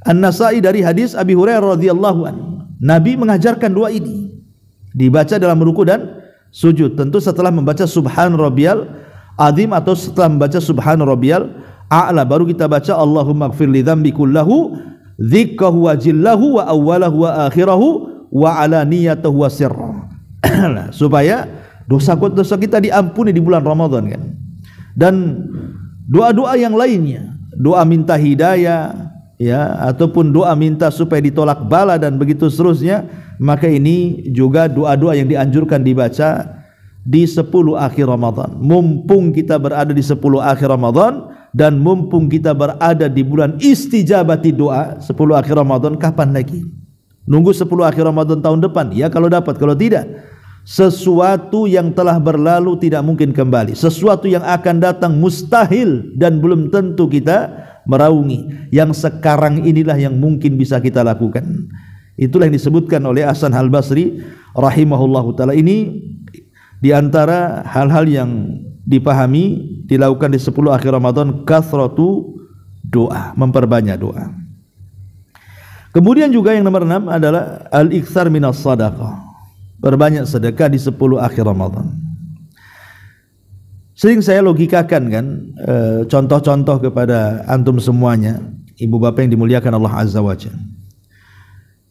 An-Nasai dari hadis Abi Hurairah radhiyallahu anhu. Nabi mengajarkan doa ini dibaca dalam ruku dan sujud. Tentu setelah membaca Subhan Rabbiyal Azim atau setelah membaca Subhan Rabbiyal A'la, baru kita baca Allahumma ighfirli dzambi kullahu dzikkahu wa jillahu wa awwalahu wa akhirahu wa alaniyatahu wa sirrah. Supaya dosa-dosa kita diampuni di bulan Ramadan kan. Dan doa-doa yang lainnya, doa minta hidayah ya, ataupun doa minta supaya ditolak bala dan begitu seterusnya, maka ini juga doa-doa yang dianjurkan dibaca di 10 akhir Ramadan. Mumpung kita berada di 10 akhir Ramadan, dan mumpung kita berada di bulan istijabati doa 10 akhir Ramadan, kapan lagi? Nunggu 10 akhir Ramadan tahun depan? Ya kalau dapat, kalau tidak, sesuatu yang telah berlalu tidak mungkin kembali. Sesuatu yang akan datang mustahil dan belum tentu kita meraungi. Yang sekarang inilah yang mungkin bisa kita lakukan. Itulah yang disebutkan oleh Hasan Al-Basri rahimahullahu taala. Ini di antara hal-hal yang dipahami dilakukan di 10 akhir Ramadan, kathratu doa, memperbanyak doa. Kemudian juga yang nomor 6 adalah al-iktsar minas sadaqah, perbanyak sedekah di 10 akhir Ramadan. Sering saya logikakan kan, contoh-contoh kepada antum semuanya, ibu bapak yang dimuliakan Allah Azza wa Jalla.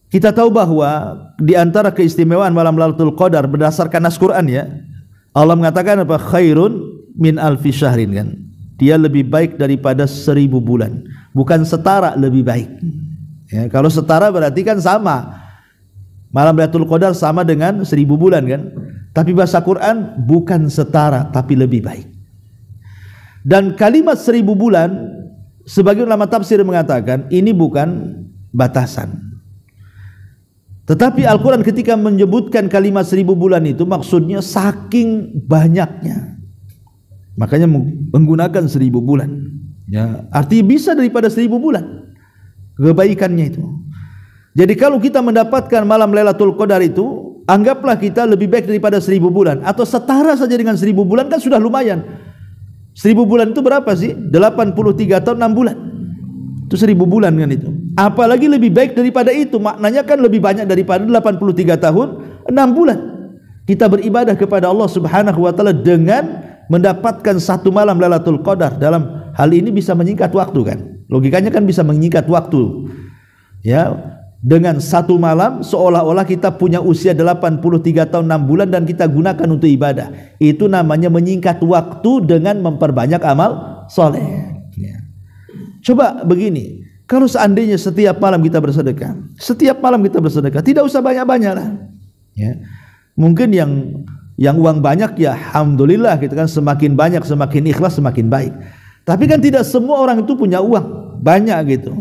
Kita tahu bahwa di antara keistimewaan malam Lailatul Qadar berdasarkan nas Quran ya, Allah mengatakan apa? Khairun min alfi syahrin kan. Dia lebih baik daripada 1000 bulan. Bukan setara, lebih baik. Ya, kalau setara berarti kan sama. Malam Lailatul Qadar sama dengan 1000 bulan kan. Tapi bahasa Quran bukan setara tapi lebih baik. Dan kalimat 1000 bulan sebagian ulama tafsir mengatakan ini bukan batasan. Tetapi Al-Quran ketika menyebutkan kalimat 1000 bulan itu maksudnya saking banyaknya, makanya menggunakan 1000 bulan ya, artinya bisa daripada 1000 bulan kebaikannya itu. Jadi kalau kita mendapatkan malam Lailatul Qadar itu, anggaplah kita lebih baik daripada 1000 bulan, atau setara saja dengan 1000 bulan kan sudah lumayan. 1000 bulan itu berapa sih? 83 tahun 6 bulan. Itu 1000 bulan kan itu. Apalagi lebih baik daripada itu, maknanya kan lebih banyak daripada 83 tahun 6 bulan. Kita beribadah kepada Allah Subhanahu wa taala dengan mendapatkan satu malam Lailatul Qadar. Dalam hal ini bisa menyingkat waktu kan. Logikanya kan bisa menyingkat waktu. Ya, dengan satu malam seolah-olah kita punya usia 83 tahun 6 bulan dan kita gunakan untuk ibadah. Itu namanya menyingkat waktu dengan memperbanyak amal soleh. Ya. Coba begini, kalau seandainya setiap malam kita bersedekah, tidak usah banyak-banyak lah. Ya. Mungkin yang uang banyak ya alhamdulillah gitu kan, semakin banyak semakin ikhlas semakin baik. Tapi kan tidak semua orang itu punya uang banyak gitu.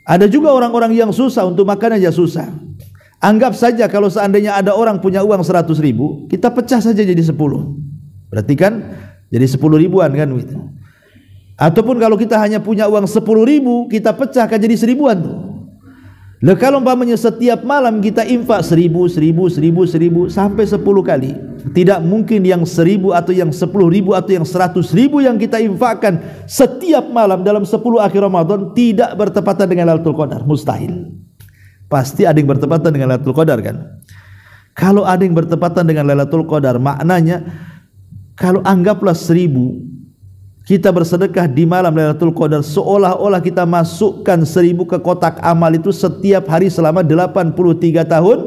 Ada juga orang-orang yang susah, untuk makan aja susah. Anggap saja kalau seandainya ada orang punya uang 100.000, kita pecah saja jadi 10. Berarti kan jadi 10 ribuan kan gitu. Ataupun kalau kita hanya punya uang 10.000, kita pecahkan jadi 1000-an tuh. Lah kalau umpamanya setiap malam kita infak 1000 sampai 10 kali, tidak mungkin yang 1000 atau yang 10.000 atau yang 100.000 yang kita infakkan setiap malam dalam 10 akhir Ramadan tidak bertepatan dengan Lailatul Qadar. Mustahil. Pasti ada yang bertepatan dengan Lailatul Qadar kan. Kalau ada yang bertepatan dengan Lailatul Qadar, maknanya kalau anggaplah 1000 kita bersedekah di malam Lailatul Qadar, seolah-olah kita masukkan 1000 ke kotak amal itu setiap hari selama 83 tahun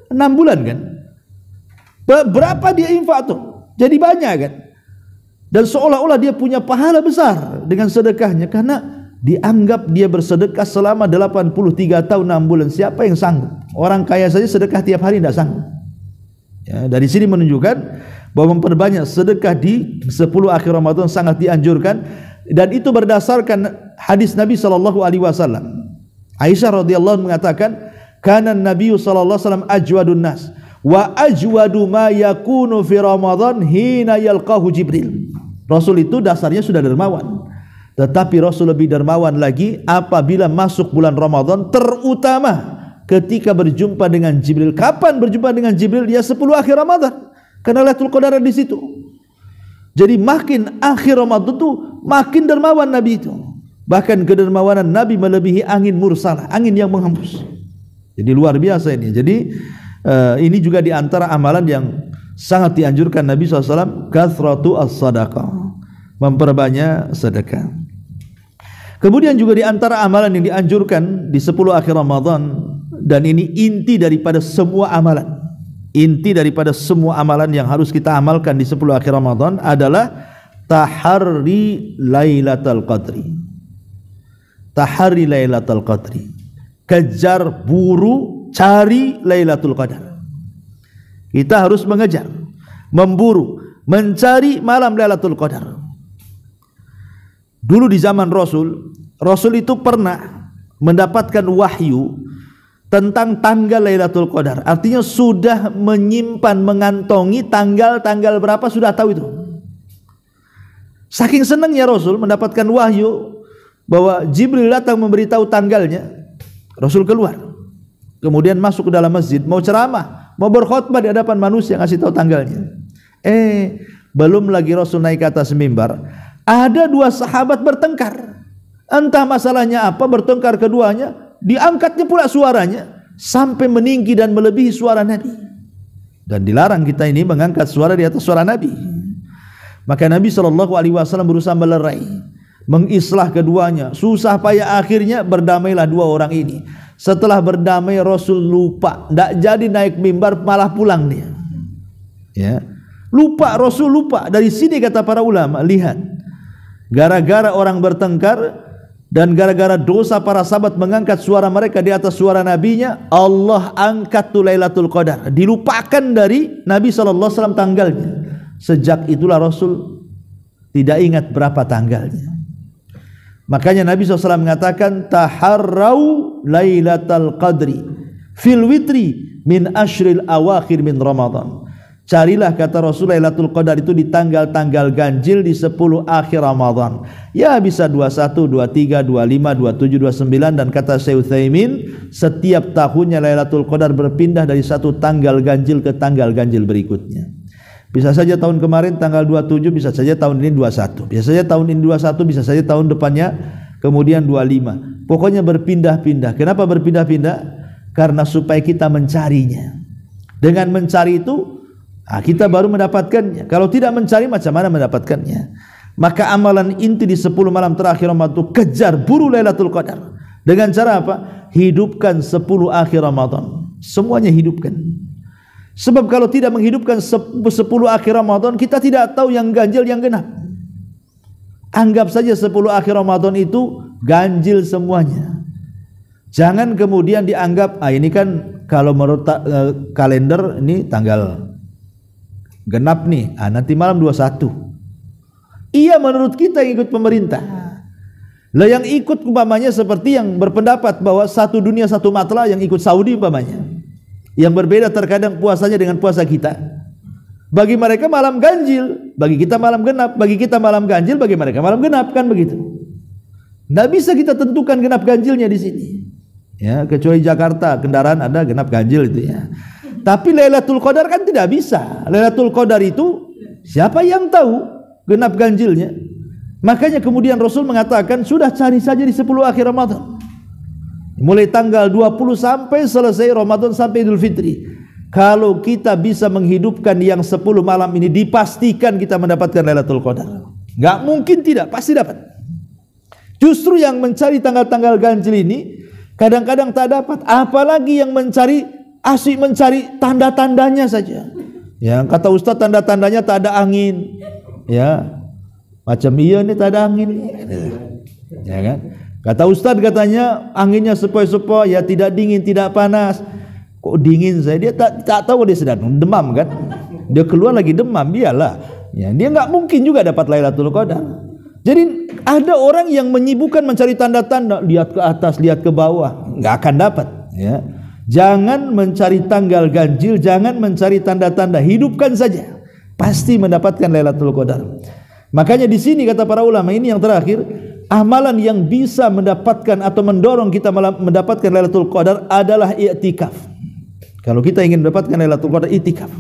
6 bulan kan. Berapa dia infak tuh? Jadi banyak kan. Dan seolah-olah dia punya pahala besar dengan sedekahnya, karena dianggap dia bersedekah selama 83 tahun 6 bulan. Siapa yang sanggup? Orang kaya saja sedekah tiap hari tidak sanggup. Ya, dari sini menunjukkan bahwa memperbanyak sedekah di 10 akhir Ramadan sangat dianjurkan, dan itu berdasarkan hadis Nabi sallallahu alaihi wasallam. Aisyah radhiyallahu anha mengatakan, "Kana Nabi sallallahu alaihi wasallam ajwadun nas wa ajwadu ma yakunu fi Ramadan hina yalqahu Jibril." Rasul itu dasarnya sudah dermawan, tetapi Rasul lebih dermawan lagi apabila masuk bulan Ramadan, terutama ketika berjumpa dengan Jibril. Kapan berjumpa dengan Jibril? Ya 10 akhir Ramadan. Karena Lailatul Qadar di situ. Jadi makin akhir Ramadan itu makin dermawan Nabi itu. Bahkan kedermawanan Nabi melebihi angin mursalah, angin yang menghembus. Jadi luar biasa ini. Jadi ini juga di antara amalan yang sangat dianjurkan Nabi SAW, kathratu as-sadaqah, memperbanyak sedekah. Kemudian juga di antara amalan yang dianjurkan di 10 akhir Ramadan, dan ini inti daripada semua amalan. Inti daripada semua amalan yang harus kita amalkan di 10 akhir Ramadan adalah taharri Lailatul Qadri. Taharri Lailatul Qadri. Kejar, buru, cari Lailatul Qadar. Kita harus mengejar, memburu, mencari malam Lailatul Qadar. Dulu di zaman Rasul itu pernah mendapatkan wahyu tentang tanggal Lailatul Qadar. Artinya sudah menyimpan, mengantongi tanggal-tanggal berapa, sudah tahu itu. Saking senangnya Rasul mendapatkan wahyu bahwa Jibril datang memberitahu tanggalnya, Rasul keluar kemudian masuk ke dalam masjid, mau ceramah, mau berkhutbah di hadapan manusia, ngasih tahu tanggalnya. Belum lagi Rasul naik ke atas mimbar, ada dua sahabat bertengkar. Entah masalahnya apa, bertengkar keduanya, diangkatnya pula suaranya sampai meninggi dan melebihi suara Nabi. Dan dilarang kita ini mengangkat suara di atas suara Nabi. Maka Nabi SAW berusaha melerai, mengislah keduanya. Susah payah akhirnya berdamailah dua orang ini. Setelah berdamai Rasul lupa, tidak jadi naik mimbar, malah pulang dia. Ya, lupa, Rasul lupa. Dari sini kata para ulama, lihat, gara-gara orang bertengkar dan gara-gara dosa para sahabat mengangkat suara mereka di atas suara nabinya, Allah angkat tu Lailatul Qadar, dilupakan dari Nabi SAW tanggalnya. Sejak itulah Rasul tidak ingat berapa tanggalnya. Makanya Nabi SAW mengatakan, taharrau Lailatul Qadri fil witri min ashril awakhir min Ramadan. Carilah, kata Rasul, Lailatul Qadar itu di tanggal-tanggal ganjil di 10 akhir Ramadan. Ya bisa 21, 23, 25, 27, 29, dan kata Syekh Utsaimin, setiap tahunnya Lailatul Qadar berpindah dari satu tanggal ganjil ke tanggal ganjil berikutnya. Bisa saja tahun kemarin tanggal 27, bisa saja tahun ini 21. Bisa saja tahun ini 21, bisa saja tahun depannya kemudian 25. Pokoknya berpindah-pindah. Kenapa berpindah-pindah? Karena supaya kita mencarinya. Dengan mencari itu kita baru mendapatkannya. Kalau tidak mencari, macam mana mendapatkannya? Maka amalan inti di 10 malam terakhir Ramadan itu kejar, buru Lailatul Qadar. Dengan cara apa? Hidupkan 10 akhir Ramadan. Semuanya hidupkan. Sebab kalau tidak menghidupkan 10 akhir Ramadan, kita tidak tahu yang ganjil yang genap. Anggap saja 10 akhir Ramadan itu ganjil semuanya. Jangan kemudian dianggap, ini kan kalau menurut kalender ini tanggal genap nih, nanti malam 21. Iya, menurut kita yang ikut pemerintah. Lah yang ikut umpamanya seperti yang berpendapat bahwa satu dunia satu matlah, yang ikut Saudi umpamanya, yang berbeda terkadang puasanya dengan puasa kita. Bagi mereka malam ganjil, bagi kita malam genap. Bagi kita malam ganjil, bagi mereka malam genap, kan begitu. Tidak bisa kita tentukan genap ganjilnya di sini. Ya, kecuali Jakarta kendaraan ada genap ganjil itu ya. Tapi Lailatul Qadar kan tidak bisa. Lailatul Qadar itu siapa yang tahu genap ganjilnya? Makanya kemudian Rasul mengatakan, sudah cari saja di 10 akhir Ramadan. Mulai tanggal 20 sampai selesai Ramadan, sampai Idul Fitri. Kalau kita bisa menghidupkan yang 10 malam ini, dipastikan kita mendapatkan Lailatul Qadar. Gak mungkin tidak, pasti dapat. Justru yang mencari tanggal-tanggal ganjil ini kadang-kadang tak dapat. Apalagi yang mencari, asyik mencari tanda-tandanya saja. Ya, kata Ustaz, tanda-tandanya tak ada angin. Ya, macam iya nih tak ada angin. Ya kan? Kata Ustaz, katanya anginnya sepoi-sepoi, ya tidak dingin, tidak panas. Kok dingin saya? Dia tak tahu dia sedang demam kan? Dia keluar lagi demam, biarlah. Ya, dia nggak mungkin juga dapat Lailatul Qadar. Jadi ada orang yang menyibukkan mencari tanda-tanda, lihat ke atas, lihat ke bawah, nggak akan dapat. Ya, jangan mencari tanggal ganjil, jangan mencari tanda-tanda, hidupkan saja, pasti mendapatkan Lailatul Qadar. Makanya di sini kata para ulama, ini yang terakhir, amalan yang bisa mendapatkan atau mendorong kita mendapatkan Lailatul Qadar adalah i'tikaf. Kalau kita ingin mendapatkan Lailatul Qadar, i'tikaf.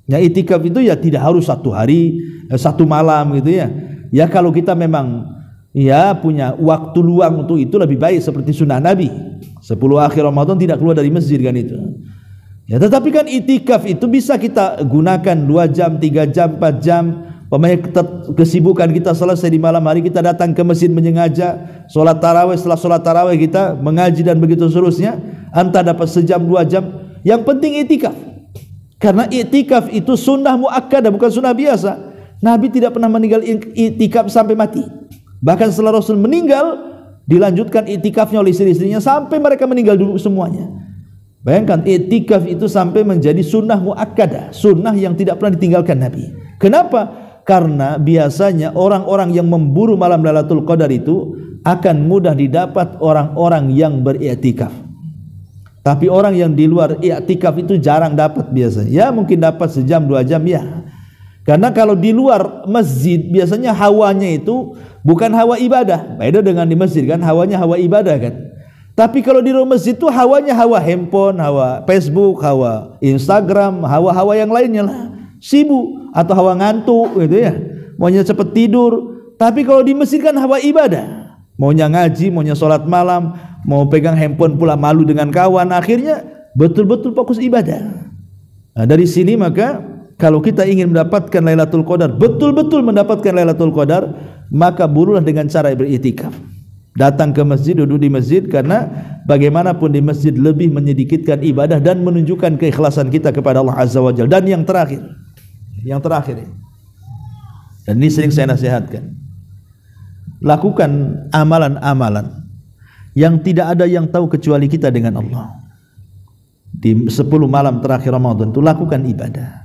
Ya, i'tikaf itu ya tidak harus 1 hari, 1 malam gitu ya. Ya kalau kita memang ya punya waktu luang untuk itu, lebih baik seperti sunnah Nabi. 10 akhir Ramadan tidak keluar dari masjid kan itu. Ya, tetapi kan i'tikaf itu bisa kita gunakan 2 jam, 3 jam, 4 jam. Kesibukan kita selesai di malam hari, kita datang ke masjid menyengaja, sholat tarawih, setelah sholat tarawih kita mengaji dan begitu seterusnya. Entah dapat sejam 2 jam, yang penting i'tikaf. Karena i'tikaf itu sunnah muakkadah, bukan sunnah biasa. Nabi tidak pernah meninggal i'tikaf sampai mati. Bahkan setelah Rasul meninggal, dilanjutkan i'tikafnya oleh istri-istrinya sampai mereka meninggal dulu semuanya. Bayangkan, i'tikaf itu sampai menjadi sunnah muakkadah, sunnah yang tidak pernah ditinggalkan Nabi. Kenapa? Karena biasanya orang-orang yang memburu malam Lailatul Qadar itu akan mudah didapat orang-orang yang beriktikaf. Tapi orang yang di luar iktikaf itu jarang dapat biasanya. Ya mungkin dapat sejam 2 jam ya. Karena kalau di luar masjid biasanya hawanya itu bukan hawa ibadah. Beda dengan di masjid kan, hawanya hawa ibadah kan. Tapi kalau di ruang masjid itu hawanya hawa handphone, hawa Facebook, hawa Instagram, hawa-hawa yang lainnya lah, sibuk atau hawa ngantuk gitu ya, maunya cepat tidur. Tapi kalau di masjid kan hawa ibadah, maunya ngaji, maunya sholat malam, mau pegang handphone pula malu dengan kawan, akhirnya betul-betul fokus ibadah. Nah, dari sini maka kalau kita ingin mendapatkan Lailatul Qadar, betul-betul mendapatkan Lailatul Qadar, maka burulah dengan cara beriktikaf. Datang ke masjid, duduk di masjid, karena bagaimanapun di masjid lebih menyedikitkan ibadah dan menunjukkan keikhlasan kita kepada Allah Azza wa Jalla. Dan yang terakhir dan ini sering saya nasihatkan, lakukan amalan-amalan yang tidak ada yang tahu kecuali kita dengan Allah. Di 10 malam terakhir Ramadan itu lakukan ibadah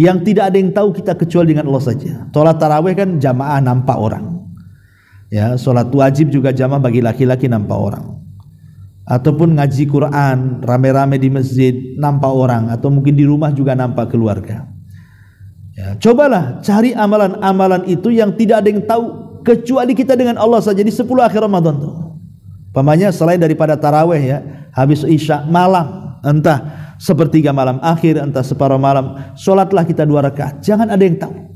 yang tidak ada yang tahu kita kecuali dengan Allah saja. Salat tarawih kan jamaah nampak orang, ya, salat wajib juga jamaah bagi laki-laki nampak orang, ataupun ngaji Quran rame-rame di masjid nampak orang, atau mungkin di rumah juga nampak keluarga. Ya, cobalah cari amalan-amalan itu yang tidak ada yang tahu kecuali kita dengan Allah saja di 10 akhir Ramadan tuh. Pamannya selain daripada tarawih ya, habis isya malam, entah sepertiga malam akhir, entah separuh malam, sholatlah kita 2 rakaat. Jangan ada yang tahu.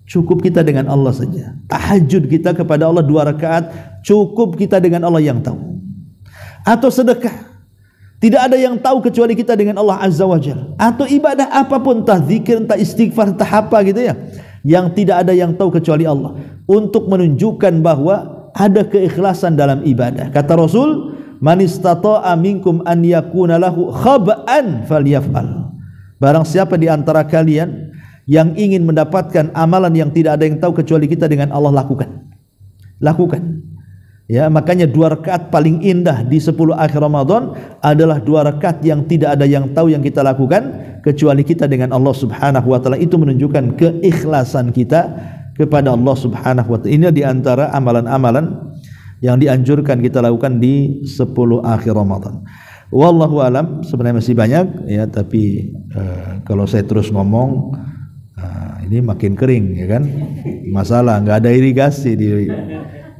Cukup kita dengan Allah saja. Tahajud kita kepada Allah 2 rakaat, cukup kita dengan Allah yang tahu. Atau sedekah, tidak ada yang tahu kecuali kita dengan Allah Azza wa Jalla. Atau ibadah apapun, entah zikir, entah istighfar, entah apa gitu ya, yang tidak ada yang tahu kecuali Allah, untuk menunjukkan bahwa ada keikhlasan dalam ibadah. Kata Rasul, man istata'a minkum an yakuna lahu khab'an falyaf'al. Barang siapa di antara kalian yang ingin mendapatkan amalan yang tidak ada yang tahu kecuali kita dengan Allah, lakukan. Ya, makanya 2 rakaat paling indah di 10 akhir Ramadan adalah 2 rakaat yang tidak ada yang tahu yang kita lakukan kecuali kita dengan Allah Subhanahu wa taala. Itu menunjukkan keikhlasan kita kepada Allah Subhanahu wa taala. Ini di antara amalan-amalan yang dianjurkan kita lakukan di 10 akhir Ramadan. Wallahu alam, sebenarnya masih banyak ya, tapi kalau saya terus ngomong ini makin kering ya kan. Masalah nggak ada irigasi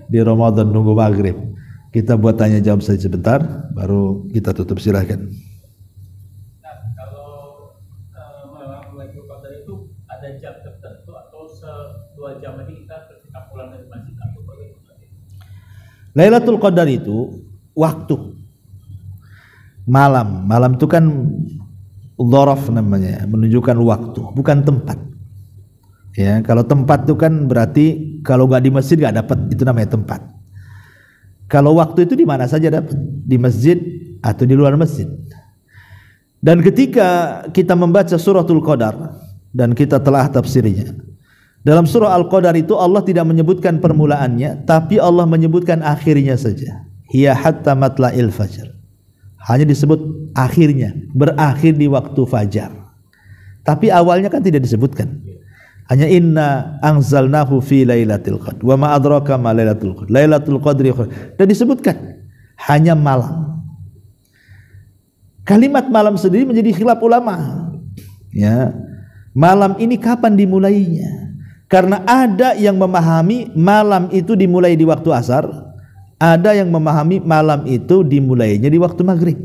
di Ramadan nunggu maghrib. Kita buat tanya jawab saja sebentar, baru kita tutup, silahkan. Nah, kalau Lailatul Qadar itu ada jam tertentu atau 2 jam ini kita ketika pulang dari masjid atau bagaimana? Lailatul Qadar itu waktu malam itu kan dzaraf namanya, menunjukkan waktu, bukan tempat. Ya, kalau tempat itu kan berarti kalau nggak di masjid nggak dapat, itu namanya tempat. Kalau waktu itu di mana saja dapat, di masjid atau di luar masjid. Dan ketika kita membaca suratul Qadar dan kita telah tafsirnya, dalam surah Al-Qadar itu Allah tidak menyebutkan permulaannya, tapi Allah menyebutkan akhirnya saja. Hiya hatta matla'il fajr. Hanya disebut akhirnya, berakhir di waktu fajar. Tapi awalnya kan tidak disebutkan. Hanya inna anzalnahu fi lailatul qadr wa ma adraka ma lailatul qadr. Lailatul qadri dan disebutkan hanya malam. Kalimat malam sendiri menjadi khilaf ulama. Ya. Malam ini kapan dimulainya? Karena ada yang memahami malam itu dimulai di waktu asar, ada yang memahami malam itu dimulainya di waktu maghrib.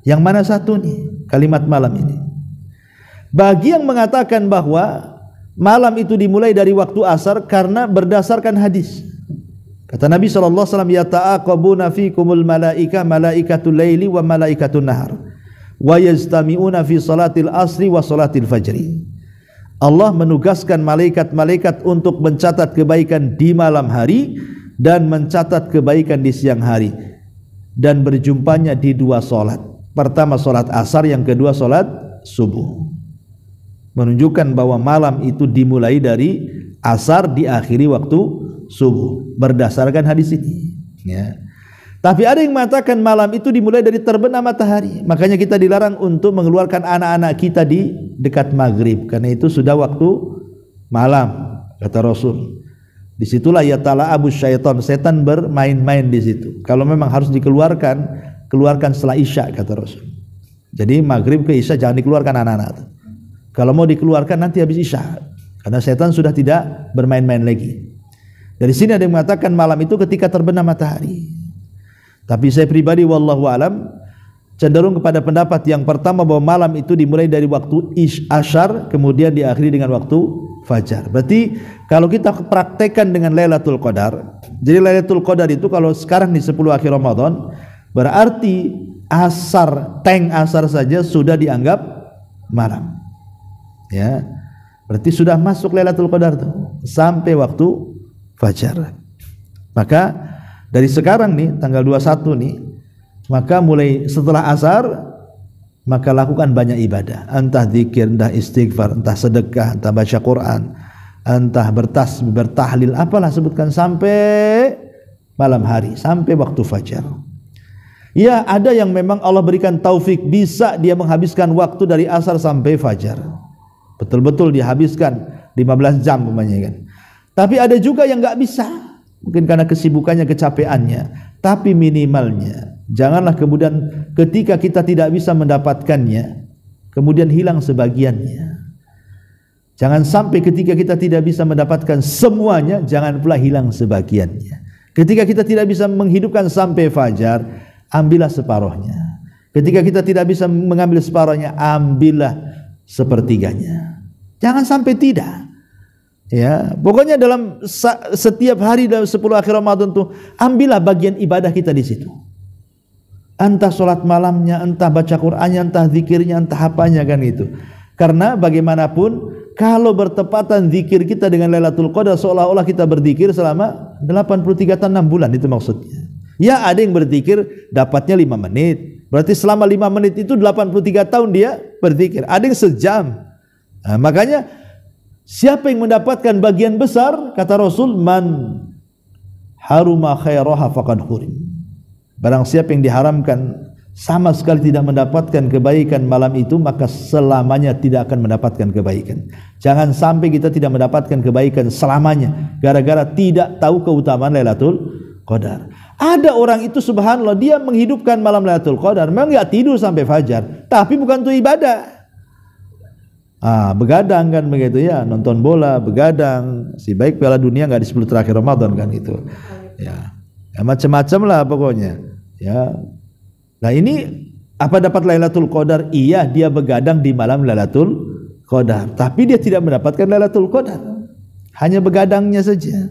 Yang mana satu nih kalimat malam ini? Bagi yang mengatakan bahwa malam itu dimulai dari waktu asar karena berdasarkan hadis. Kata Nabi SAW, yata'aqabuna fikumul malaikah malaikatul laili wa malaikatul nahar wa yajtami'una fi salatil asri wa salatil fajri. Allah menugaskan malaikat-malaikat untuk mencatat kebaikan di malam hari dan mencatat kebaikan di siang hari, dan berjumpanya di 2 salat. Pertama salat asar, yang kedua salat subuh. Menunjukkan bahwa malam itu dimulai dari asar, diakhiri waktu subuh berdasarkan hadis ini ya. Tapi ada yang mengatakan malam itu dimulai dari terbenam matahari. Makanya kita dilarang untuk mengeluarkan anak-anak kita di dekat maghrib, karena itu sudah waktu malam, kata Rasul. Disitulah ya ta'ala abu syaitan, setan bermain-main di situ. Kalau memang harus dikeluarkan, keluarkan setelah isya, kata Rasul. Jadi maghrib ke isya jangan dikeluarkan anak-anak. Kalau mau dikeluarkan nanti habis isya, karena setan sudah tidak bermain-main lagi. Dari sini ada yang mengatakan malam itu ketika terbenam matahari. Tapi saya pribadi wallahu alam cenderung kepada pendapat yang pertama bahwa malam itu dimulai dari waktu asyar kemudian diakhiri dengan waktu fajar. Berarti kalau kita praktekkan dengan Lailatul Qadar, jadi Lailatul Qadar itu kalau sekarang di 10 akhir Ramadan berarti asar saja sudah dianggap malam. Ya. Berarti sudah masuk Lailatul Qadar tuh sampai waktu fajar. Maka dari sekarang nih tanggal 21 nih, maka mulai setelah asar maka lakukan banyak ibadah, entah zikir, entah istighfar, entah sedekah, entah baca Quran, entah bertasbih, bertahlil, apalah sebutkan sampai malam hari, sampai waktu fajar. Ya, ada yang memang Allah berikan taufik bisa dia menghabiskan waktu dari asar sampai fajar. Betul-betul dihabiskan 15 jam umpamanya kan. Tapi ada juga yang enggak bisa. Mungkin karena kesibukannya, kecapeannya. Tapi minimalnya janganlah kemudian ketika kita tidak bisa mendapatkannya kemudian hilang sebagiannya. Jangan sampai ketika kita tidak bisa mendapatkan semuanya, jangan pula hilang sebagiannya. Ketika kita tidak bisa menghidupkan sampai fajar, ambillah separuhnya. Ketika kita tidak bisa mengambil separuhnya, ambillah sepertiganya. Jangan sampai tidak. Ya, pokoknya dalam setiap hari dalam 10 akhir Ramadan tuh ambillah bagian ibadah kita di situ. Entah sholat malamnya, entah baca Qur'annya, entah zikirnya, entah apanya kan itu. Karena bagaimanapun kalau bertepatan zikir kita dengan Lailatul Qadar seolah-olah kita berzikir selama 83 tahun 6 bulan, itu maksudnya. Ya, ada yang berzikir dapatnya 5 menit. Berarti selama 5 menit itu 83 tahun dia berzikir. Ada yang sejam. Nah, makanya siapa yang mendapatkan bagian besar, kata Rasul, man haruma khairaha faqad hurim. Barang siapa yang diharamkan sama sekali tidak mendapatkan kebaikan malam itu, maka selamanya tidak akan mendapatkan kebaikan. Jangan sampai kita tidak mendapatkan kebaikan selamanya gara-gara tidak tahu keutamaan Lailatul Qadar. Ada orang itu subhanallah dia menghidupkan malam Lailatul Qadar, memang enggak tidur sampai fajar, tapi bukan itu ibadah. Begadang kan begitu ya, nonton bola, begadang. Si baik Piala Dunia enggak di 10 terakhir Ramadan kan itu. Ya macam-macam lah pokoknya. Ya. Nah ini apa dapat Lailatul Qadar? Iya, dia begadang di malam Lailatul Qadar, tapi dia tidak mendapatkan Lailatul Qadar. Hanya begadangnya saja.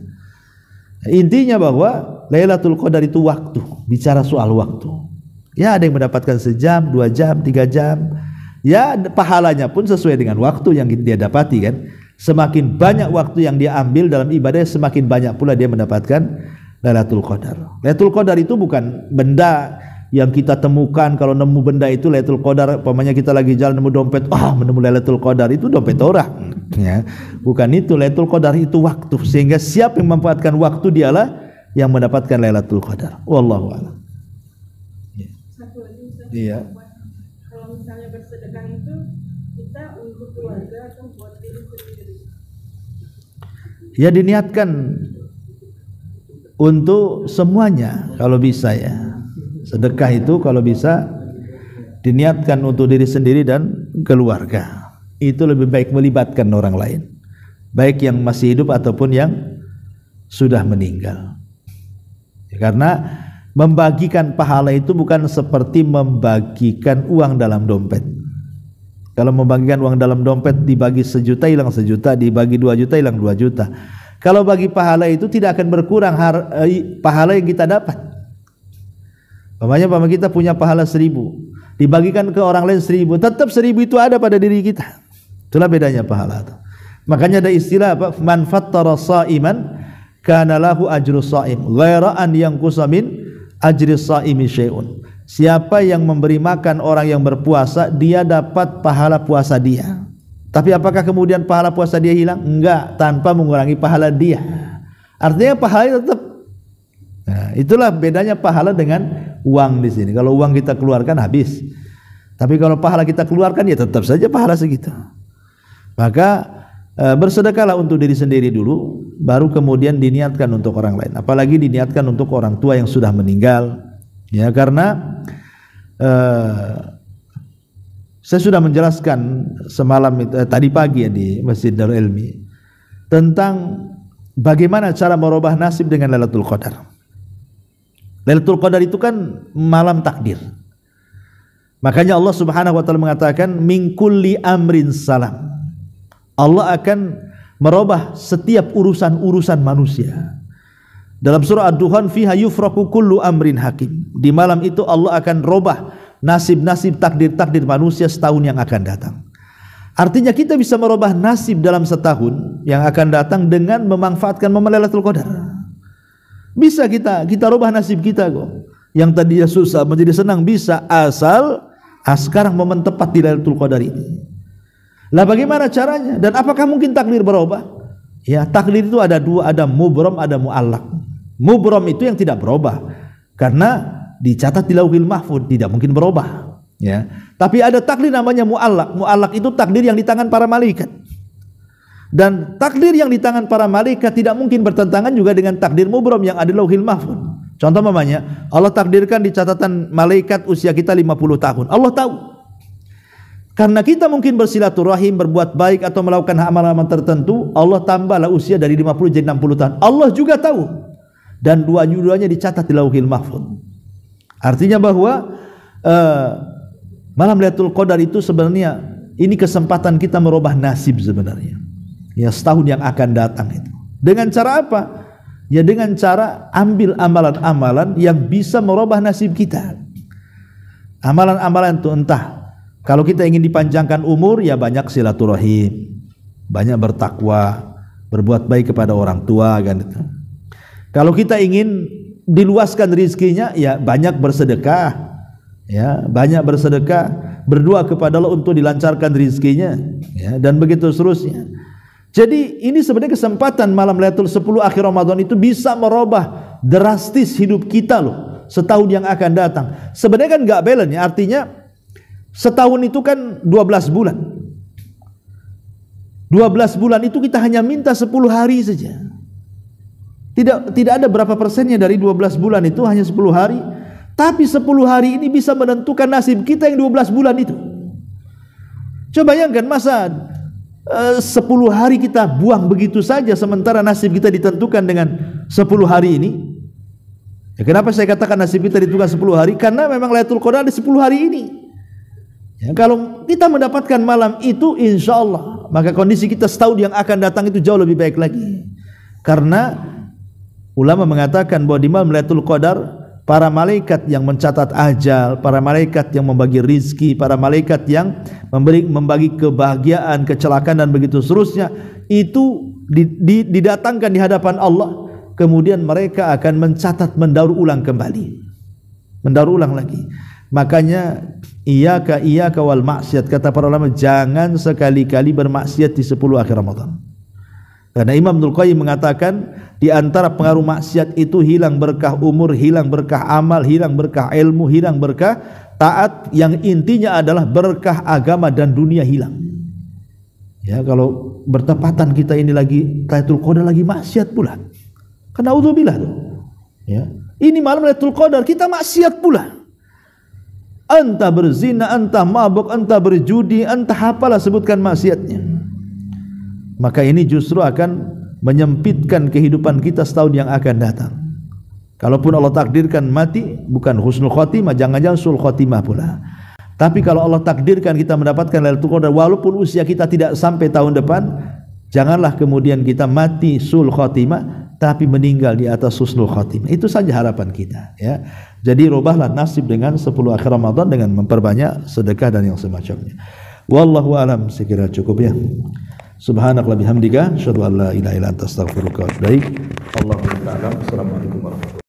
Intinya bahwa Lailatul Qadar itu waktu, bicara soal waktu. Ya, ada yang mendapatkan sejam, 2 jam, 3 jam. Ya, pahalanya pun sesuai dengan waktu yang dia dapati kan. Semakin banyak waktu yang dia ambil dalam ibadah, semakin banyak pula dia mendapatkan Lailatul Qadar. Lailatul Qadar itu bukan benda yang kita temukan. Kalau nemu benda itu Lailatul Qadar, umpamanya kita lagi jalan nemu dompet, menemu Lailatul Qadar, itu dompet orang. Ya, bukan itu. Lailatul Qadar itu waktu, sehingga siapa yang memanfaatkan waktu dialah yang mendapatkan Lailatul Qadar. Wallahu a'lam. Satu lagi Ustaz. Iya. Kalau misalnya bersedekah itu kita untuk keluarga atau buat diri sendiri? Ya, diniatkan untuk semuanya kalau bisa ya. Sedekah itu kalau bisa diniatkan untuk diri sendiri dan keluarga. Itu lebih baik melibatkan orang lain, baik yang masih hidup ataupun yang sudah meninggal. Karena membagikan pahala itu bukan seperti membagikan uang dalam dompet. Kalau membagikan uang dalam dompet, dibagi 1 juta hilang 1 juta, dibagi 2 juta hilang 2 juta. Kalau bagi pahala itu tidak akan berkurang pahala yang kita dapat. Umpamanya kita punya pahala 1000, dibagikan ke orang lain 1000, tetap 1000 itu ada pada diri kita. Itulah bedanya pahala itu. Makanya ada istilah apa? Man fattara sha'iman kana lahu ajru sha'im ghaira an yanqusa min ajri sha'imi syai'un. Siapa yang memberi makan orang yang berpuasa, dia dapat pahala puasa dia. Tapi apakah kemudian pahala puasa dia hilang? Enggak, tanpa mengurangi pahala dia. Artinya pahala tetap. Nah, itulah bedanya pahala dengan uang di sini. Kalau uang kita keluarkan habis. Tapi kalau pahala kita keluarkan ya tetap saja pahala segitu. Maka bersedekahlah untuk diri sendiri dulu, baru kemudian diniatkan untuk orang lain. Apalagi diniatkan untuk orang tua yang sudah meninggal. Ya, karena saya sudah menjelaskan semalam tadi pagi ya di Masjid Darul Ilmi tentang bagaimana cara merubah nasib dengan Lailatul Qadar. Lailatul Qadar itu kan malam takdir. Makanya Allah Subhanahu wa taala mengatakan min kulli amrin salam. Allah akan merubah setiap urusan-urusan manusia. Dalam surah Ad-Dukhan fiha yufraqu kullu amrin hakim. Di malam itu Allah akan robah nasib-nasib takdir-takdir manusia setahun yang akan datang. Artinya kita bisa merubah nasib dalam setahun yang akan datang dengan memanfaatkan momen Lailatul Qadar. Bisa kita rubah nasib kita kok. Yang tadinya susah menjadi senang bisa, asal sekarang momen tepat di Lailatul Qadar ini. Lah bagaimana caranya? Dan apakah mungkin takdir berubah? Ya, takdir itu ada dua, ada mubram, ada muallaq. Mubram itu yang tidak berubah karena dicatat di Lauhil Mahfuz, tidak mungkin berubah. Ya. Tapi ada takdir namanya muallaq. Muallaq itu takdir yang di tangan para malaikat. Dan takdir yang di tangan para malaikat tidak mungkin bertentangan juga dengan takdir mubram yang ada di Lauhil Mahfuz. Contoh mamanya, Allah takdirkan di catatan malaikat usia kita 50 tahun. Allah tahu. Karena kita mungkin bersilaturahim, berbuat baik atau melakukan amalan-amalan tertentu, Allah tambahlah usia dari 50 jadi 60 tahun. Allah juga tahu. Dan dua-duanya dicatat di Lauhil Mahfuz. Artinya bahwa malam Lailatul Qadar itu sebenarnya ini kesempatan kita merubah nasib sebenarnya. Ya, setahun yang akan datang itu. Dengan cara apa? Ya dengan cara ambil amalan-amalan yang bisa merubah nasib kita. Amalan-amalan itu entah kalau kita ingin dipanjangkan umur, ya banyak silaturahim, banyak bertakwa, berbuat baik kepada orang tua kan itu. Kalau kita ingin diluaskan rezekinya, ya banyak bersedekah, ya banyak bersedekah, berdoa kepada Allah untuk dilancarkan rezekinya, ya, dan begitu seterusnya. Jadi ini sebenarnya kesempatan malam Lailatul 10 akhir Ramadan itu bisa merubah drastis hidup kita loh, setahun yang akan datang. Sebenarnya kan nggak balance ya, artinya setahun itu kan 12 bulan. 12 bulan itu kita hanya minta 10 hari saja. Tidak ada berapa persennya dari 12 bulan itu, hanya 10 hari. Tapi 10 hari ini bisa menentukan nasib kita yang 12 bulan itu. Coba bayangkan masa 10 hari kita buang begitu saja sementara nasib kita ditentukan dengan 10 hari ini. Ya, kenapa saya katakan nasib kita ditentukan 10 hari? Karena memang Lailatul Qadar di 10 hari ini. Ya, kalau kita mendapatkan malam itu, insya Allah maka kondisi kita setahun yang akan datang itu jauh lebih baik lagi. Karena ulama mengatakan bahwa di malam Lailatul Qadar para malaikat yang mencatat ajal, para malaikat yang membagi rizki, para malaikat yang membagi kebahagiaan, kecelakaan dan begitu seterusnya, itu didatangkan di hadapan Allah. Kemudian mereka akan mencatat, mendaur ulang kembali, mendaur ulang lagi. Makanya iyyaka wal maksiat, kata para ulama, jangan sekali-kali bermaksiat di 10 akhir Ramadan. Karena Imam Ibnul Qayyim mengatakan di antara pengaruh maksiat itu hilang berkah umur, hilang berkah amal, hilang berkah ilmu, hilang berkah taat, yang intinya adalah berkah agama dan dunia hilang. Ya, kalau bertepatan kita ini lagi Lailatul Qadar lagi maksiat pula. Karena auzubillah tuh. Ya. Ini malam Lailatul Qadar kita maksiat pula. Entah berzina, entah mabuk, entah berjudi, entah apalah sebutkan maksiatnya. Maka ini justru akan menyempitkan kehidupan kita setahun yang akan datang. Kalaupun Allah takdirkan mati, bukan husnul khotimah, jangan-jangan sul khotimah pula. Tapi kalau Allah takdirkan kita mendapatkan Lailatul Qadar walaupun usia kita tidak sampai tahun depan, janganlah kemudian kita mati sul khotimah tapi meninggal di atas husnul khotimah. Itu saja harapan kita, ya. Jadi rubahlah nasib dengan 10 akhir Ramadan dengan memperbanyak sedekah dan yang semacamnya. Wallahu alam, sekira cukup ya. Subhanallah bihamdika, asyhadu an la ilaha illa anta, astaghfiruka wa atubu ilaik. Allahu a'lam. Assalamualaikum warahmatullahi wabarakatuh.